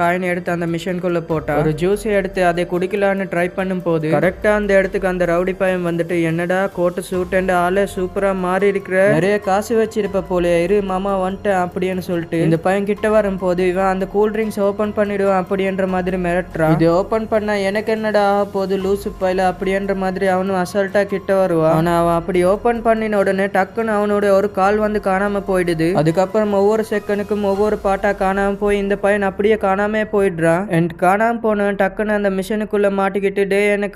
காயினை எடுத்து அந்த மிஷின்குள்ள போட்டா ஒரு ஜூஸ் எடுத்து அதை குடிக்கலான்னு ட்ரை பண்ணும் போது கரெக்டா அந்த இடத்துக்கு அந்த ரவுடி பையன் வந்துட்டு, என்னடா கோட்டு சூட் அண்ட் ஆளே சூப்பரா மாறி இருக்கிற, நிறைய காசு வச்சிருப்ப போல, இரு மாமா வந்துட்டேன் அப்படின்னு சொல்லிட்டு இந்த பையன் கிட்ட வரும் போது இவன் அந்த கூல் ட்ரிங்க்ஸ் ஓபன் பண்ணிடுவான் அப்படின்ற மாதிரி மிரட்டுறான். இது ஓபன் பண்ணா எனக்கு என்னடா போது லூசு பையில அப்படின்ற மாதிரி அவனும் அசால்ட்டா கிட்ட வருவான். ஆனா அவன் அப்படி ஓபன் பண்ணின உடனே டக்குன்னு அவனோட ஒரு கால் வந்து காணாம போயிடுது. அதுக்கப்புறம் ஒவ்வொரு செகண்டுக்கும் ஒவ்வொரு பாட்டா காணாம போய் இந்த பையன் அப்படியே காணாம போயிடுறான். அண்ட் காணாம போனவன் டக்குன்னு அந்த மிஷனுக்குள்ள மாட்டிக்கிட்டு டே என்ன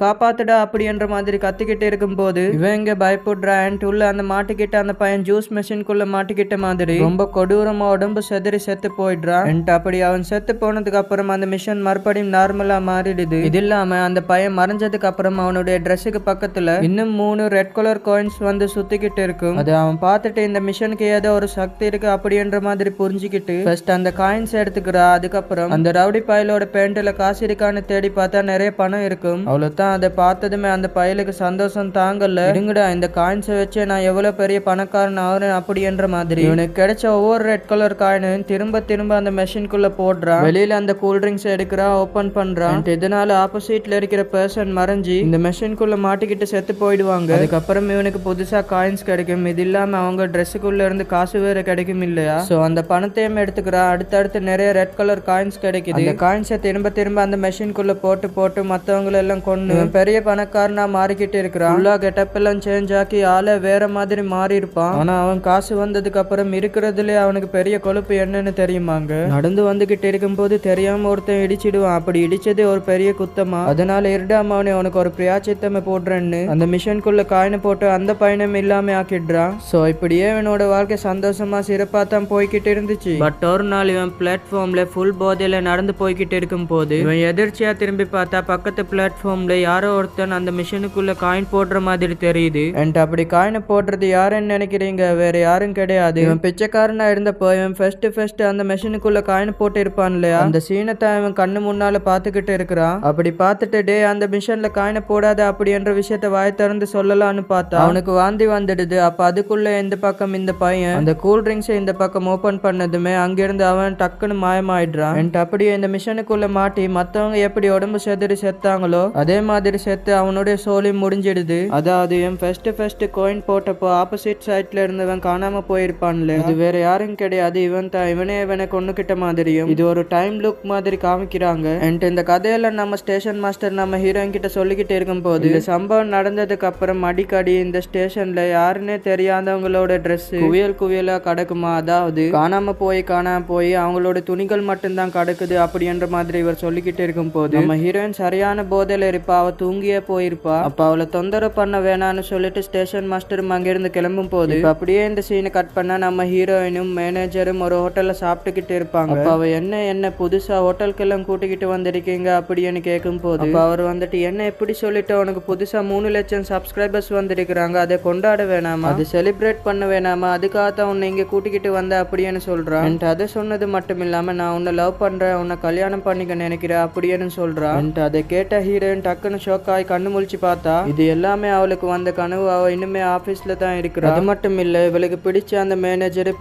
காப்பாத்துடா அப்படின்ற மாதிரி கத்திக்கிட்டு இருக்கும் போது இவன் இங்க பயப்படுறான். அண்ட் உள்ள அந்த மாட்டிக்கிட்ட அந்த பையன் ஜூஸ் மிஷின்குள்ள மாட்டிக்கிட்ட மாதிரி ரொம்ப கொடூரமா உடம்பு செதறி செத்து போயிடுறான். அண்ட் அப்படி அவன் செத்து போனதுக்கு அப்புறம் அந்த மிஷன் மறுபடியும் நார்மலா மாறிடுது. இது இல்லாம அந்த பையன் மறைஞ்சதுக்கு அப்புறம் அவனுடைய ட்ரெஸ்ஸுக்கு பக்கத்துல இன்னும் 3 ரெட் கலர் காயின்ஸ் வந்து சுத்திக்கிட்டு இருக்கும். அது அவன் பார்த்துட்டு இந்த மிஷனுக்கு ஏதோ ஒரு சக்தி இருக்கு அப்படின்ற மாதிரி புரிஞ்சுக்கிட்டு ஃபர்ஸ்ட் அந்த காயின்ஸ் எடுத்துக்கிறா. அதுக்கப்புறம் அந்த ரவுடி பயலோட பேண்ட்ல காசு இருக்கான்னு தேடி பார்த்தா நிறைய பணம் இருக்கும். அவ்வளவுதான். அதை பார்த்ததுமே அந்த பயலுக்கு சந்தோஷம் தாங்கல. இருங்கடா இந்த காயின்ஸை வச்சு நான் எவ்வளவு பெரிய பணக்காரன் ஆகிறேன் அப்படின்ற மாதிரி இவனுக்கு கிடைச்ச ஒவ்வொரு ரெட் கலர் காயினும் திரும்ப திரும்ப அந்த மெஷின்குள்ள போடுறான். வெளியில அந்த கூல் ட்ரிங்க்ஸ் எடுக்கிறா, ஓபன் பண்றான். இதனால ஆப்போசிட்ல இருக்கிற பர்சன் மறைஞ்சி இந்த மெஷின்குள்ள மாட்டிக்கிட்டு செத்து போயிடுவாங்க. அதுக்கப்புறம் இவனுக்கு புதுசா காயின்ஸ் கிடைக்கும். இது இல்லாம அவங்க ட்ரெஸ்ஸுக்குள்ள இருந்து காசு வேற கிடைக்கும் இல்லையா, சோ அந்த பணத்தையும் எடுத்துக்கிறா. அடுத்தடுத்து நிறைய ரெட் கலர் காயின்ஸ் கிடைக்குது. அந்த காயின்ஸை திரும்ப திரும்ப அந்த மெஷின்குள்ள போட்டு போட்டு மத்தவங்களை எல்லாம் கொண்டு பெரிய பணக்காரனா மாறிக்கிட்டு இருக்கிறான். ஃபுல்லா கெட்டப் எல்லாம் சேஞ்ச் ஆக்கி ஆளே வேற மாதிரி மாறி இருப்பான். ஆனா அவன் காசு வந்ததுக்கு அப்புறம் இருக்கிறதுல அவனுக்கு பெரிய கொழுப்பு என்னன்னு தெரியுமாங்க, நடந்து வந்துகிட்டு இருக்கும் போது தெரியாம ஒருத்தன் இடிச்சிடுவான். அப்படி இடிச்சதே ஒரு பெரிய குத்தமா. அதனால இருடாம அவனுக்கு ஒரு பிரியாச்சித்தமை போடுறேன்னு அந்த மிஷனுக்குள்ள காயினை போட்டு அந்த பயணம் இல்லாம ஆக்கிடுறான். சோ இப்படியே இவனோட வாழ்க்கை சந்தோஷமா சிறப்பா தான் போய்கிட்டு இருந்துச்சு. பட் ஒரு நாள் இவன் பிளாட்ஃபார்ம்ல ஃபுல் போதையில நடந்து போய்கிட்டு இருக்கும் போது இவன் எதிர்ச்சியா திரும்பி பார்த்தா பக்கத்து பிளாட்ஃபார்ம்ல யாரோ ஒருத்தன் அந்த மிஷனுக்குள்ள காயின் போடுற மாதிரி தெரியுது. அண்ட் அப்படி காயினை போடுறது யாருன்னு நினைக்கிறீங்க, வேற யாரும் கிடையாது. இவன் பிச்சைக்காரனா இருந்தப்போ இவன் ஃபர்ஸ்ட் அந்த மிஷனுக்குள்ள காயின் போட்டு இருப்பான் இல்லையா, அந்த சீனை தான் இவன் கண்ணு முன்னால பாத்துக்கிட்டு இருக்கிறான். அப்படி பார்த்துட்டு டே அந்த மிஷன்ல காயினை போடாத அப்படின்ற விஷயத்த வாய் திறந்து சொல்லலான்னு பார்த்தா அவனுக்கு வாந்தி வந்துடுது. அப்ப அதுக்குள்ள இந்த பக்கம் இந்த பையன் அந்த கூல் ட்ரிங்க்ஸ் இந்த பக்கம் ஓபன் பண்ணதுமே அங்கிருந்து அவன் டக்குன்னு மாயமாயிடுறான். அண்ட் அப்படியே இந்த மிஷனுக்குள்ள மாட்டி மத்தவங்க எப்படி உடம்பு செதறி செத்தாங்களோ அதே மாதிரி செத்து அவனுடைய சோலி முடிஞ்சிடுது. அதாவது இவன் ஃபர்ஸ்ட் காயின் போட்டப்போ ஆப்போசிட் சைட்ல இருந்தவன் காணாம போயிருப்பான்ல, அது வேற யாரும் கிடையாது, இவன் தான். இவனை கொன்னுகிட்ட மாதிரியும் இது ஒரு டைம் லுக் மாதிரி காமிக்கிறாங்க. அண்ட் இந்த கதையெல்லாம் நம்ம ஸ்டேஷன் மாஸ்டர் நம்ம ஹீரோயின் கிட்ட சொல்லிக்கிட்டு இருக்கும் போது இந்த சம்பவம் நடந்ததுக்கு அப்புறம் அடிக்கடி இந்த ஸ்டேஷன்ல யாருன்னே தெரியாதவங்களோட ட்ரெஸ் குவியலா கிடக்குமா, அதாவது காணாம போய் அவங்களோட துணிகள் மட்டும்தான் கிடக்குது அப்படின்ற மாதிரி இவர் சொல்லிக்கிட்டு இருக்கும் போது நம்ம ஹீரோயின் சரியான போதையில இருப்பா. அவ தூங்கியே போயிருப்பா. அப்ப அவளை தொந்தரவு பண்ண வேணான்னு சொல்லிட்டு ஸ்டேஷன் மாஸ்டரும் அங்கிருந்து கிளம்பும் போது அப்படியே இந்த சீனை கட் பண்ணா நம்ம ஹீரோயினும் மேனேஜரும் ஒரு ஹோட்டல்ல சாப்பிட்டுக்கிட்டு இருப்பாங்க. அப்ப அவ என்ன புதுசா ஹோட்டலுக்கு எல்லாம் கூட்டிக்கிட்டு வந்திருக்கீங்க அப்படின்னு கேட்கும் போது அப்ப அவர் வந்துட்டு என்ன எப்படி சொல்லிட்டு உனக்கு புதுசா 3 லட்சம் சப்ஸ்கிரைபர்ஸ் வந்திருக்கிறாங்க, அதை கொண்டாட வேணாமா, அது செலிப்ரேட் பண்ண வேணாமா, அதுக்காகத்தான் உன்னை இங்க கூட்டிக்கிட்டு வந்த அப்படின்னு சொல்றான். அதை சொன்னது மட்டும் இல்லாம நான் உன்னை லவ் பண்றேன், உன்னை கல்யாணம் பண்ணிக்க நினைக்கிறேன் அப்படின்னு சொல்றான். அதை கேட்ட ஹீரோயின் டக்குன்னு ஷாக் ஆகி கண்ணு முழிச்சு பார்த்தா இது எல்லாமே அவளுக்கு வந்த கனவு. அவ இன்னுமே ஆபீஸ்ல தான் இருக்கிறா. அது மட்டும் இல்ல இவளுக்கு பிடிச்ச அந்த மேனேஜர்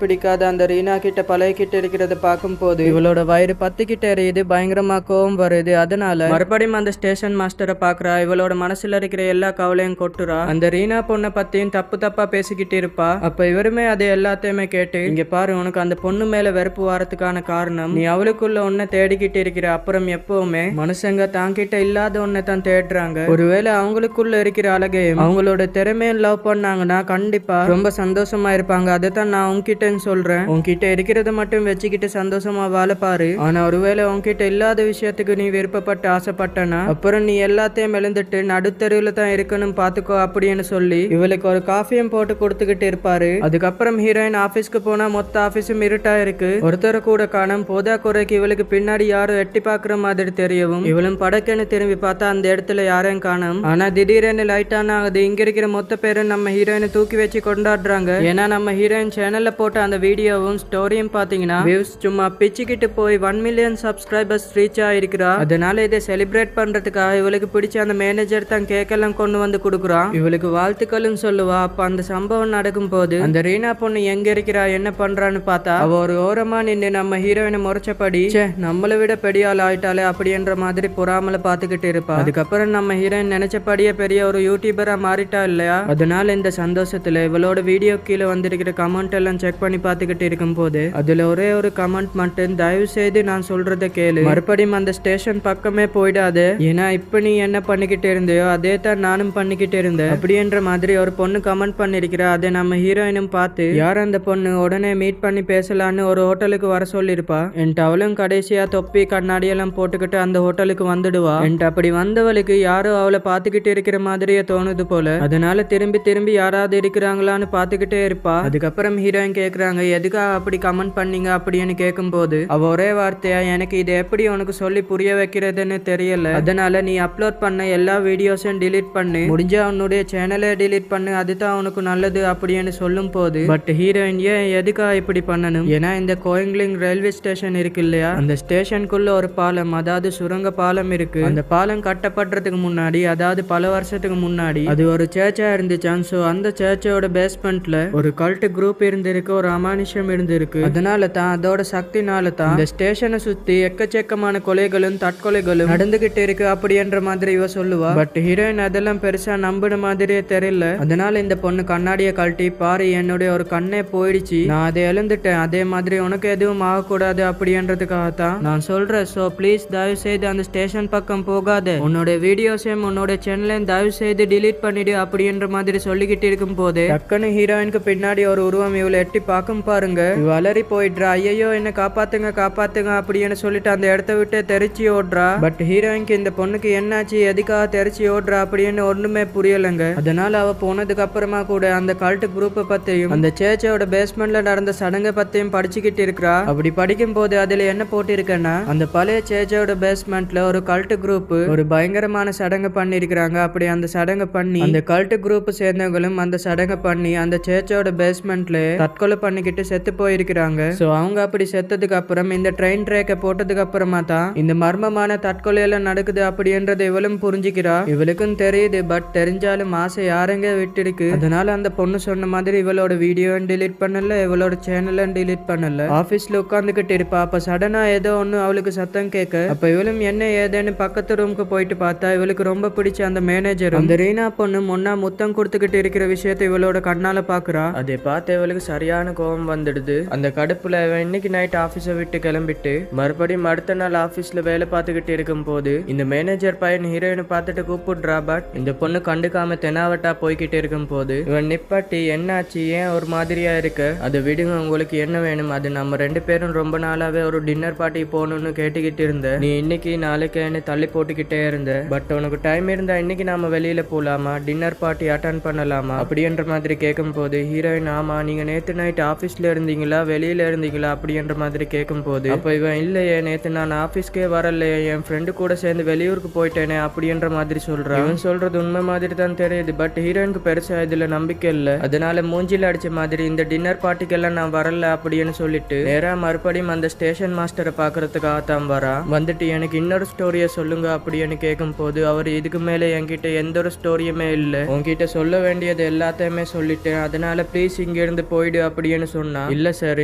பிடிக்காத அந்த ரீனா கிட்ட பழகிக்கிட்டு இருக்கிறத பார்க்கும் போது இவளோட வயிறு பத்திக்கிட்டு எரியுது, பயங்கரமா கோவம் வருது. அதனால மறுபடியும் அந்த ஸ்டேஷன் மாஸ்டரை பாக்குறா. இவளோட மனசுல இருக்கிற எல்லா கவலையும் கொட்டுறா. அந்த ரீனா பொண்ணை பத்தியும் தப்பா பேசிக்கிட்டு இருப்பா. அப்ப இவருமே அதை எல்லாத்தையுமே கேட்டு இங்க பாரு, உனக்கு அந்த பொண்ணு மேல வெறுப்பு வரதுக்கான காரணம் நீ அவளுக்குள்ள ஒன்ன தேடிக்கிட்டு இருக்கிற. அப்புறம் எப்பவுமே மனுஷங்க தாங்கிட்ட இல்லாத ஒன்னை தான் தேடுறாங்க. ஒருவேளை அவங்களுக்குள்ள இருக்கிற இருக்கிற அழகையும் அவங்களோட திறமையும் லவ் பண்ணாங்கன்னா கண்டிப்பா ரொம்ப சந்தோஷமா இருப்பாங்க. அதைத்தான் நான் உன்கிட்ட சொல்றேன். உன்கிட்ட இருக்கிறத மட்டும் வச்சுக்கிட்டு சந்தோஷமா வாழ பாரு. ஆனா ஒருவேளை உன்கிட்ட இல்லாத விஷயத்துக்கு நீ விருப்பப்பட்டு ஆசைப்பட்டனா அப்புறம் நீ எல்லாத்தையும் இழந்துட்டு நடுத்தருவுல தான் இருக்கணும் பாத்துக்கோ அப்படின்னு சொல்லி இவளுக்கு ஒரு காஃபியும் போட்டு கொடுத்துக்கிட்டு இருப்பாரு. அதுக்கப்புறம் ஹீரோயின் ஆபீஸ்க்கு போனா மொத்த ஆபீஸும் இருட்டா இருக்கு. ஒருத்தர கூட காணும். போதா குறைக்கு இவளுக்கு பின்னாடி யாரும் எட்டி பாக்குற மாதிரி தெரியவும் இவளும் படக்குன்னு திரும்பி பார்த்தா அந்த இடத்துல யாரையும் காணும். ஆனா திடீரென்னு லைட்டான ஆகுது. இங்க இருக்கிற மொத்த பேரும் நம்ம ஹீரோயினை தூக்கி வச்சு கொண்டாடுறாங்க. ஏன்னா நம்ம ஹீரோயின் சேனல்ல போட்ட அந்த வீடியோவும் ஸ்டோரியும் பாத்தீங்கன்னா வியூஸ் சும்மா பிச்சுக்கிட்டு போய் 1 மில்லியன் சப்ஸ்கிரைபர்ஸ் ரீச் ஆயிருக்கிறா. அதனால இதை செலிப்ரேட் பண்றதுக்காக இவளுக்கு பிடிச்ச அந்த மேனேஜர் தான் கேக் எல்லாம் கொண்டு வந்து கொடுக்குறான். இவளுக்கு வாழ்த்துக்களும் சொல்லுவா. அப்ப அந்த சம்பவம் நடக்கும் போது அந்த ரீனா பொண்ணு எங்க இருக்கிறா என்ன பண்றான்னு பார்த்தா அவ ஒரு ஓரமா நின்று நம்ம ஹீரோயினை முறைச்சபடி நம்மளை விட பெரிய ஆள் ஆயிட்டாலே அப்படின்ற மாதிரி பொறாமல பாத்துக்கிட்டு இருப்பா. அதுக்கப்புறம் நம்ம ஹீரோயின் நினைச்சபடியே பெரிய ஒரு யூடியூபரா மாறிட்டா இல்லையா. அதனால இந்த சந்தோஷத்துல இவளோட வீடியோ கீழே வந்திருக்கிற கமெண்ட் எல்லாம் செக் பண்ணி பாத்துக்கிட்டு இருக்கும் போது அதுல ஒரே ஒரு கமெண்ட் மட்டும், தயவு செய்து நான் சொல்றத கேளு, மறுபடியும் அந்த ஸ்டேஷன் பக்கமே போயிடாது. ஏன்னா இப்ப நீ என்ன பண்ணிக்கிட்டு இருந்தியோ அதே தான் நானும் பண்ணிக்கிட்டு இருந்தேன் அப்படின்ற மாதிரி ஒரு பொண்ணு கமெண்ட் பண்ணிருக்கிறா. அதை நம்ம ஹீரோயினும் பார்த்து யார் அந்த பொண்ணு, உடனே மீட் பண்ணி பேசலான்னு ஒரு ஹோட்டலுக்கு வர சொல்லிருப்பா. என்கிட்ட அவளும் கடைசியா தொப்பி கண்ணாடி எல்லாம் போட்டுக்கிட்டு அந்த ஹோட்டலுக்கு வந்துடுவா. என்கிட்ட அப்படி வந்தவளுக்கு யாரோ அவளை பாத்துக்கிட்டு இருக்கிற மாதிரியே தோணுது போல. அதனால திரும்பி திரும்பி யாராவது இருக்கிறாங்களான்னு பாத்துக்கிட்டே இருப்பா. அதுக்கப்புறம் ஹீரோயின் கேக்குறாங்க எதுக்காக அப்படி கமெண்ட் பண்ணீங்க அப்படின்னு கேட்கும் போது அவ ஒரே வார்த்தையா, எனக்கு இதை எப்படி உனக்கு சொல்லி புரிய வைக்கிறதுன்னு தெரியல, அதனால நீ அப்லோட் பண்ண எல்லா வீடியோஸையும் டிலீட் பண்ணு, முடிஞ்சா உன்னுடைய சேனலே டிலீட் பண்ணு, அதுதான் உனக்கு நல்லது அப்படின்னு சொல்லும் போது பட் ஹீரோயின் ஏன் எதுக்காக இப்படி பண்ணணும், ஏன்னா இந்த கோயிங்லிங் ரயில்வே ஸ்டேஷன் இருக்கு இல்லையா, அந்த ஸ்டேஷனுக்குள்ள ஒரு பாலம், அதாவது சுரங்க பாலம் இருக்கு. அந்த பாலம் கட்டப்படுறதுக்கு முன்னாடி, அதாவது பல வருஷத்துக்கு முன்னாடி அது ஒரு சர்ச்சா இருந்துச்சான். சோ அந்த சர்ச்சோட பேஸ்மெண்ட்ல ஒரு கல்ட் குரூப் இருந்திருக்கு, ஒரு அமானுஷம் இருந்திருக்கு. அதனால தான் அதோட சக்தினால தான் இந்த ஸ்டேஷனை சுத்தி எக்கச்சக்கமான கொலைகளும் தற்கொலைகளும் நடந்துகிட்டு இருக்கு அப்படின்ற மாதிரி இவ சொல்லுவா. பட் ஹீரோயின் அதெல்லாம் பெருசா நம்பின மாதிரியே தெரியல. அதனால இந்த பொண்ணு கண்ணாடிய கழட்டி, பாரு என்னுடைய ஒரு கண்ணே போயிடுச்சு, நான் அதை இழந்துட்டேன், அதே மாதிரி உனக்கு எதுவும் ஆகக்கூடாது அப்படின்றதுக்காகத்தான் நான் சொல்றேன். சோ ப்ளீஸ் தயவு செய்து அந்த ஸ்டேஷன் பக்கம் போகாத, உன்னோட வீடியோஸையும் உன்னோட சேனலையும் தயவு செய்து டிலீட் பண்ணிடு அப்படின்ற மாதிரி சொல்லிக்கிட்டு இருக்கும் போது டக்குன்னு ஹீரோயினுக்கு பின்னாடி ஒரு உருவம் இவளை எட்டி பார்க்கும் பாருங்க. வளரி போயிடுறா. ஐயோ என்ன காப்பாத்துங்க காப்பாத்துங்க அப்படின்னு சொல்லிட்டு அந்த இடத்த விட்டு தெரிச்சு ஓடுறா. பட் ஹீரோயினுக்கு இந்த பொண்ணுக்கு என்னாச்சு, எதுக்காக தெரிச்சு ஓடுறா அப்படின்னு ஒண்ணுமே புரியலங்க. அதனால அவ போனதுக்கு அப்புறமா கூட அந்த கல்ட் குரூப்பை பத்தியும் அந்த சேர்ச்சோட பேஸ்மெண்ட்ல நடந்த சடங்கை பத்தியும் படிச்சுக்கிட்டு இருக்கிறா. அப்படி படிக்கும் போது அதுல என்ன போட்டிருக்கேன்னா, அந்த பழைய சேர்ச்சோட பேஸ்மெண்ட்ல ஒரு கல்ட் குரூப் ஒரு பயங்கரமான சடங்கு பண்ணி இருக்கிறாங்க. அப்படி அந்த சடங்கு பண்ணி அந்த கல்ட் குரூப் சேர்ந்தவங்களும் அந்த சடங்கு பண்ணி அந்த சேர்ச்சோட பேஸ்மெண்ட்ல தற்கொலை பண்ணிக்கிட்டு செத்து போயிருக்கிறாங்க. சோ அவங்க அப்படி செத்ததுக்கு அப்புறம் இந்த ட்ரெயின் ட்ரேக்கை போட்டதுக்கு அப்புறமா தான் இந்த மர்மமான தற்கொலை எல்லாம் நடக்குது அப்படின்றத இவளும் புரிஞ்சுக்கிறா. இவளுக்கும் தெரியுது. பட் தெரிஞ்சாலும் ஆசை யாரெங்க விட்டுருக்கு. அதனால அந்த பொண்ணு சொன்ன மாதிரி இவளோட வீடியோவும் டிலீட் பண்ணல, இவளோட சேனலும் டிலீட் பண்ணல. ஆபீஸ்ல உட்காந்துக்கிட்டு இருப்பா. அப்ப சடனா ஏதோ ஒண்ணு அவளுக்கு சத்தம் கேட்க, அப்ப இவளும் என்ன ஏதேன்னு பக்கத்து ரூமுக்கு போயிட்டு பார்த்தா இவளுக்கு ரொம்ப பிடிச்ச அந்த மேனேஜர் அந்த ரீனா பொண்ணு முன்னா முத்தம் கொடுத்துக்கிட்டு இருக்கிற விஷயத்தை இவளோட கண்ணால பாக்குறா. அதை பார்த்து இவளுக்கு சரியான கோபம் வந்துடுது. அந்த கடுப்புல இவன் இன்னைக்கு நைட் ஆபீஸை விட்டு கிளம்பிட்டு மறுபடியும் அடுத்த நாள் ஆபீஸ்ல வேலை பார்த்துக்கிட்டு இருக்கும் போது இந்த மேனேஜர் பையன் ஹீரோயினை பார்த்துட்டு கூப்பிடுறா. பட் இந்த பொண்ணு கண்டுக்காம தெனாவட்டா போய்கிட்டு இருக்கும் போது இவன் நிப்பாட்டி, என்னாச்சு, ஏன் ஒரு மாதிரியா இருக்க, அது விடுங்க, உங்களுக்கு என்ன வேணும், அது நம்ம 2 பேரும் ரொம்ப நாளாவே ஒரு டின்னர் பார்ட்டி போகணும்னு கேட்டுக்கிட்டு இருந்த, நீ இன்னைக்கு நாளைக்குன்னு தள்ளி போட்டுக்கிட்டே இருந்த, பட் உனக்கு டைம் இருந்தா இன்னைக்கு நாம வெளியில போலாமா, டின்னர் பார்ட்டி அட்டன் பண்ணலாமா அப்படின்ற மாதிரி கேட்கும் போது ஹீரோயின், ஆமா நீங்க நேத்து நைட் ஆபீஸ்ல இருந்தீங்களா வெளியில இருந்தீங்களா அப்படின்ற மாதிரி கேட்கும் போது அப்ப இவன், இல்லையே நேத்து நான் ஆபீஸ்க்கே வரலையே, என் ஃப்ரெண்டு கூட சேர்ந்து வெளியூருக்கு போயிட்டேனே அப்படின்ற மாதிரி சொல்றான். இவன் சொல்றது உண்மை மாதிரி தான் தெரியுது. பட் ஹீரோயினுக்கு பெருசா இதுல நம்பிக்கை இல்ல. அதனால மூஞ்சில அடிச்ச மாதிரி இந்த டின்னர் பார்ட்டிக்கெல்லாம் நான் வரல அப்படின்னு சொல்லிட்டு நேரா மறுபடியும் அந்த ஸ்டேஷன் மாஸ்டரை பாக்குறதுக்காக தான் வரா. வந்துட்டு எனக்கு இன்னொரு ஸ்டோரிய சொல்லுங்க அப்படின்னு கேட்கும் போது அவர், இதுக்கு மேல என்கிட்ட எந்த ஒரு ஸ்டோரியுமே இல்ல, உன்கிட்ட சொல்ல வேண்டியது எல்லாத்தையுமே சொல்லிட்டேன், அதனால ப்ளீஸ் இங்க இருந்து போயிடு அப்படின்னு சொன்னா. இல்ல சார்,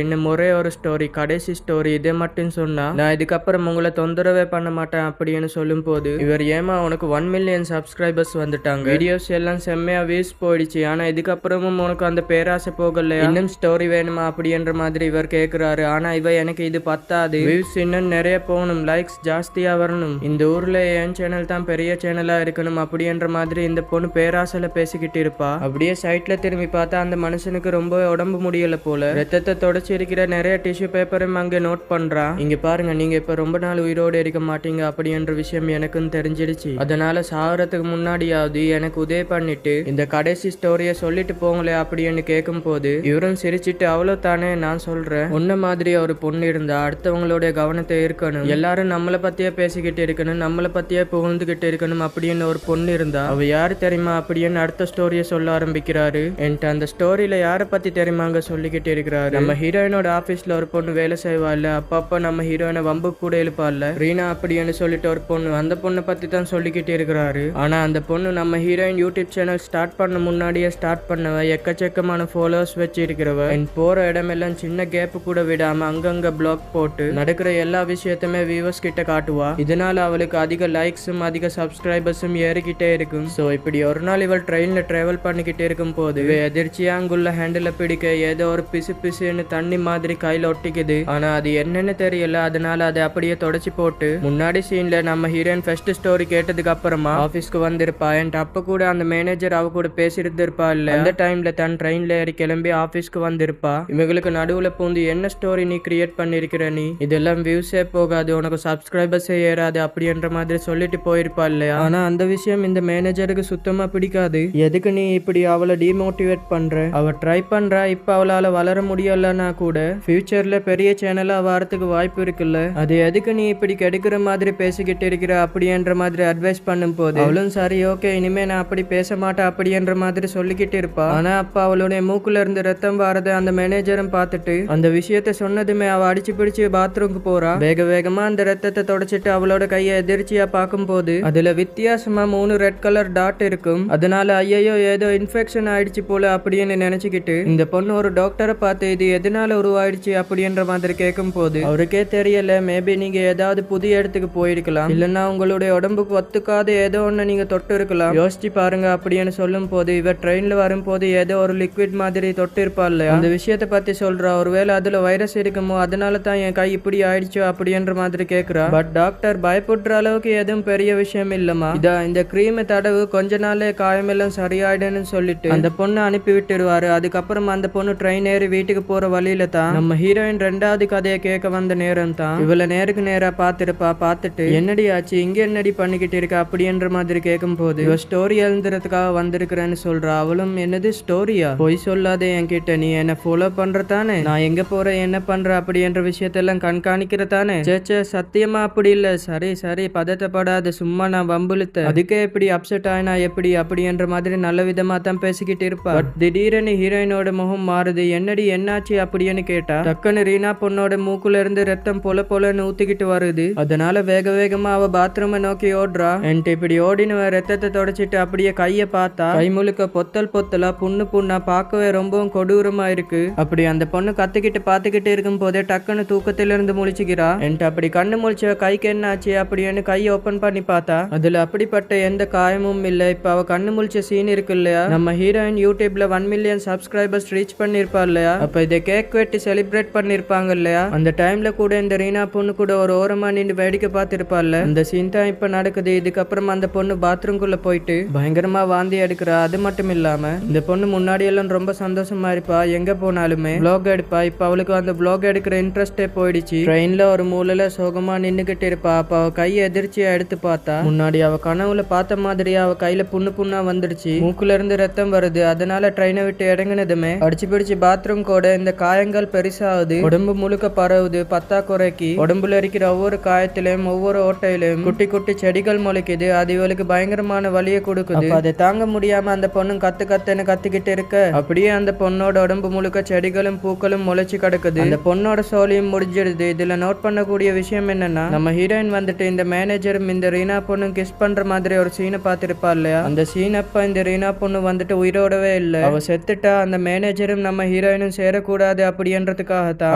இன்னும் ஒரே ஒரு ஸ்டோரி, கடைசி ஸ்டோரி, இதை மட்டும் சொன்னா நான் இதுக்கப்புறம் உங்களை தொந்தரவே பண்ண மாட்டேன் அப்படின்னு சொல்லும் போது இவர், ஏமா உனக்கு 1 மில்லியன் சப்ஸ்கிரைபர்ஸ் வந்துட்டாங்க, வீடியோஸ் எல்லாம் செம்மையா வியூஸ் போயிடுச்சு, ஆனா இதுக்கப்புறமும் உனக்கு அந்த பேராசை போகலையா, இன்னும் ஸ்டோரி வேணுமா அப்படின்ற மாதிரி இவர் கேக்குறாரு. ஆனா இவ, எனக்கு இது பத்தாது, வியூஸ் இன்னும் நிறைய போகணும், லைக்ஸ் ஜாஸ்தியா வரணும், இந்த ஊர்ல என் சேனல் தான் பெரிய சேனலா இருக்கணும் அப்படின்ற மாதிரி இந்த பொண்ணு பேராசையில பேசிக்கிட்டு இருப்பா. அப்படியே சைட்ல திரும்பி பார்த்தா அந்த மனுஷனுக்கு ரொம்ப உடம்பு முடியல போல. ரத்தத்தை தொடச்சி இருக்கிற நிறைய டிஷ்யூ பேப்பரும் அங்க நோட் பண்றா. இங்க பாருங்க, நீங்க இப்ப ரொம்ப நாள் உயிரோடு இருக்க மாட்டீங்க அப்படின்ற விஷயம் எனக்கும் தெரிஞ்சிடுச்சு. அதனால சாவறதுக்கு முன்னாடியாவது எனக்கு உதவி பண்ணிட்டு இந்த கடைசி ஸ்டோரிய சொல்லிட்டு போங்களே அப்படின்னு கேட்கும் போது இவரும் சிரிச்சிட்டு அவ்வளவு தானே, நான் சொல்றேன், உன்ன மாதிரி ஒரு பொண்ணு இருந்தா அடுத்தவங்களுடைய கவனத்தை இருக்கணும், எல்லாரும் நம்மளை பத்தியே பேசிக்கிட்டு இருக்கணும், நம்மளை பத்தியே புகழ்ந்துகிட்டு இருக்கணும் அப்படின்னு ஒரு பொண்ணு இருந்தா அவ யாரு தெரியுமா அப்படின்னு அடுத்த ஸ்டோரிய சொல்ல ஆரம்பிக்கிறாரு. என்கிட்ட அந்த ஸ்டோரியில யார பத்தி தெரியுமாங்க சொல்லிக்கிட்டு இருக்கிறாரு. நம்ம ஹீரோயினோட ஆபீஸ்ல ஒரு பொண்ணு வேலை செய்வா இல்ல, அப்பப்ப நம்ம ஹீரோயினை வம்பு கூட எழுப்பால, ரீனா அப்படின்னு சொல்லிட்டு ஒரு பொண்ணு, அந்த பொண்ணை பத்தி தான் சொல்லிக்கிட்டு இருக்கிறாரு. ஆனா அந்த பொண்ணு நம்ம ஹீரோயின் யூடியூப் சேனல் ஸ்டார்ட் பண்ண முன்னாடியே ஸ்டார்ட் பண்ணவ, எக்கச்சக்கமான ஃபாலோவர்ஸ் வச்சு இருக்கிறவ, போற இடமெல்லாம் சின்ன கேப் கூட விடாம அங்கங்க பிளாக் போட்டு நடக்கிற எல்லா விஷயத்தையுமே வியூவர்ஸ் கிட்ட காட்டுவா. இதனால அவளுக்கு அதிக லைக்ஸும் அதிக சப்ஸ்கிரைபர்ஸும் ஏறிக்கிட்டே இருக்கும். சோ இப்படி ஒரு நாள் இவள் ட்ரெயின்ல டிராவல் பண்ணிக்கிட்டே இருக்கும் போது எதிர்ச்சியா அங்குள்ள ஹேண்டில பிடிக்க ஏதோ ஒரு பிசு பிசுன்னு தண்ணி மாதிரி கையில ஒட்டிக்குது. ஆனா அது என்னன்னு தெரியல. அதனால அதை அப்படியே தொடச்சி போட்டு முன்னாடி சீன்ல நம்ம ஹீரோயின் ஃபர்ஸ்ட் ஸ்டோரி கேட்டதுக்கு அப்புறமா ஆபீஸ்க்கு வந்திருப்பா. என்கிட்ட அப்ப கூட அந்த மேனேஜர் அவ கூட பேசிட்டு இருப்பா இல்ல, அந்த டைம்ல தன் ட்ரெயின்ல ஏறி கிளம்பி ஆபீஸ்க்கு வந்திருப்பா. இவங்களுக்கு நடுவுல பூந்து என்ன ஸ்டோரி நீ கிரியேட் பண்ணிருக்கிற, நீ இதெல்லாம் வியூஸே போகாது, உனக்கு சப்ஸ்கிரைபர்ஸே ஏறாது அப்படின்ற மாதிரி சொல்லிட்டு போயிருப்பா இல்லையா. ஆனா அந்த விஷயம் இந்த மேனேஜருக்கு சுத்தமா பிடிக்காது. எதுக்கு நீ இப்படி அவளை டிமோட்டிவேட் பண்ற, அவ ட்ரை பண்றா, இப்ப அவளால வளர முடியலன்னா கூட ஃபியூச்சர்ல பெரிய சேனலா வாரத்துக்கு வாய்ப்பு இருக்குல்ல, அது எதுக்கு நீ இப்படி கெடுக்கிற மாதிரி பேசிக்கிட்டு இருக்கிற அப்படின்ற மாதிரி அட்வைஸ் பண்ணும் போது அவளும் சரி ஓகே இனிமே நான் அப்படி பேச மாட்டேன் அப்படின்ற மாதிரி சொல்லிக்கிட்டு இருப்பா. ஆனா அப்ப அவளுடைய மூக்குல இருந்து ரத்தம் வாரத அந்த மேனேஜரும் பார்த்துட்டு அந்த விஷயத்த சொன்னதுமே அவ அடிச்சு பிடிச்சு பாத்ரூமுக்கு போறா. வேக வேகமா அந்த ரத்தத்தை தொடச்சிட்டு அவளோட கையை எதிர்ச்சியா பார்க்கும் போது அதுல வித்தியாசமா 3 ரெட் கலர் டாட் இருக்கும். அதனால ஐயோ ஏதோ இன்ஃபெக்ஷன் ஆயிடுச்சு போல அப்படின்னு நினைச்சுக்கிட்டு இந்த பொண்ணு ஒரு டாக்டரை பார்த்து இது எதனால உருவாயிடுச்சு அப்படின்ற மாதிரி கேட்கும் போது அவருக்கே தெரியல, மேபி நீங்க ஏதாவது புதிய இடத்துக்கு போயிருக்கலாம், இல்லன்னா உங்களுடைய உடம்புக்கு ஒத்துக்காத ஏதோ ஒண்ணு நீங்க தொட்டு இருக்கலாம், யோசிச்சு பாருங்க அப்படின்னு சொல்லும் போது இவ ட்ரெயின்ல வரும்போது ஏதோ ஒரு லிக்விட் மாதிரி தொட்டு இருப்பா இல்லையா, அந்த விஷயத்த பத்தி சொல்றா. ஒருவேளை அதுல வைரஸ் இருக்குமோ அதனால தான் என் கை இப்படி ஆயிடுச்சோ அப்படின்ற மாதிரி கேக்குறா. பட் டாக்டர் பயப்படுற அளவுக்கு எதுவும் பெரிய விஷயம் இல்லமா, இதா இந்த கிரீம் தடவு கொஞ்ச நாளே காயமெல்லாம் சரியாயிடுன்னு சொல்லிட்டு அந்த பொண்ணு அனுப்பி விட்டுடுவாரு. அதுக்கப்புறம் அந்த பொண்ணு ட்ரெயின் ஏறி வீட்டுக்கு போற வழியில தான் நம்ம ஹீரோயின் 2வது கதையை கேட்க வந்த நேரம் தான் இவள நேருக்கு நேரா பாத்துருப்பா. பாத்துட்டு என்னடி ஆச்சு, இங்க என்னடி பண்ணிக்கிட்டு இருக்க அப்படின்ற மாதிரி கேட்கும் போது இவ ஸ்டோரி எழுதுறதுக்காக வந்திருக்கிறேன்னு சொல்றா. அவளும் என்னது ஸ்டோரியா, பொய் சொல்லாத என்கிட்ட, நீ என்ன ஃபாலோ பண்றதானே, நான் எங்க போறேன் என்ன பண்ற அப்படின்ற விஷயத்தெல்லாம் கண்காணிக்கிறதானே. சேச்சே சத்தியமா அப்படி இல்ல, சரி சரி பதட்டப்படாத, சும்மா நான் வம்புழுத்த, அதுக்கே எப்படி அப்செட் ஆயினா எப்படி அப்படின்ற மாதிரி நல்ல விதமா தான் பேசிக்கிட்டு இருப்பா. பட் திடீரென்னு ஹீரோயினோட முகம் மாறுது. என்னடி என்னாச்சு அப்படின்னு கேட்டா டக்குன்னு ரீனா பொண்ணோட மூக்குல இருந்து ரத்தம் பொல பொலன்னு ஊத்திக்கிட்டு வருது. அதனால வேக வேகமா அவ பாத்ரூமை நோக்கி ஓடுறா. என்கிட்ட இப்படி ஓடினவ ரத்தத்தை தொடச்சிட்டு அப்படியே கைய பார்த்தா கை முழுக்க பொத்தல் பொத்தலா புண்ணு புண்ணா பார்க்கவே ரொம்பவும் கொடூரமா இருக்கு. அப்படி அந்த பொண்ணு கத்துக்கிட்டு பாத்துக்கிட்டு இருக்கும் போதே டக்குன்னு தூக்கத்தில இருந்து முழிச்சுக்கிறா. என்கிட்ட அப்படி கண்ணு முழிச்ச கைக்கு என்ன ஆச்சு அப்படின்னு கையை ஓபன் பண்ணி பார்த்தா அதுல அப்படிப்பட்ட எந்த காயமும் இல்ல. இப்ப அவ கண்ணு முழிச்ச சீன் இருக்கு இல்லையா, நம்ம ஹீரோயின் யூடியூப்ல 1 மில்லியன் சப்ஸ்கிரைபர்ஸ் ரீச் பண்ணிருப்பா இல்லையா, அப்ப இதை கேக் வெட்டி செலிப்ரேட் பண்ணிருப்பாங்க இல்லையா, அந்த டைம்ல கூட இந்த ரீனா பொண்ணு கூட ஒரு ஓரமா நின்று வேடிக்கை பார்த்திருப்பாள்ல, அந்த சீன் தான் இப்ப நடக்குது. இதுக்கப்புறம் அந்த பொண்ணு பாத்ரூம்குள்ள போயிட்டு பயங்கரமா வாந்தி எடுக்கிறா. அது மட்டும் இல்லாம இந்த பொண்ணு முன்னாடி எல்லாம் ரொம்ப சந்தோஷமா இருப்பா, எங்க போனாலுமே vlog எடுப்பா. இப்ப அவளுக்கு அந்த vlog எடுக்கிற இன்ட்ரெஸ்டே போயிடுச்சு. ட்ரெயின்ல ஒரு மூலையில சோகமா நின்னுகிட்டு இருப்பா. அப்ப அவ கையை எதிர்ச்சியா எடுத்து பார்த்தா முன்னாடி அவ கனவுல பார்த்த மாதிரி அவ கையில புண்ணு புண்ணா வந்துடுச்சு, மூக்குல இருந்து ரத்தம் வருது. அதனால ட்ரெயினை விட்டு இறங்கினதுமே அடிச்சு பிடிச்சு பாத்ரூம் கூட இந்த காயங்கள் பெருசாகுது, உடம்பு முழுக்க பரவுது. பத்தாக்குறைக்கு உடம்புல இருக்கிற ஒவ்வொரு காயத்திலையும் ஒவ்வொரு ஓட்டையிலும் குட்டி குட்டி செடிகள் முளைக்குது. அது இவளுக்கு பயங்கரமான வலியை கொடுக்குது. அதை தாங்க முடியாம அந்த பொண்ணு கத்து கத்துன்னு கத்திக்கிட்டு இருக்க அப்படியே அந்த பொண்ணோட உடம்பு முழுக்க செடிகளும் பூக்களும் முளைச்சு கிடக்குது. அந்த பொண்ணோட சோழியும் முடிஞ்சிடுது. இதுல நோட் பண்ணக்கூடிய விஷயம் என்னன்னா நம்ம ஹீரோயின் வந்துட்டு இந்த மேனேஜரும் இந்த ரீனா பொண்ணும் கிஸ் பண்ற மாதிரி ஒரு சீனை பார்த்திருப்பா இல்லையா, அந்த சீன் அப்ப இந்த ரீனா பொண்ணு வந்துட்டு உயிரோடவே இல்ல, அவ செத்துட்டா. அந்த மேனேஜரும் நம்ம ஹீரோயினும் சேரக்கூடாது அப்படின்றதுக்காகத்தான்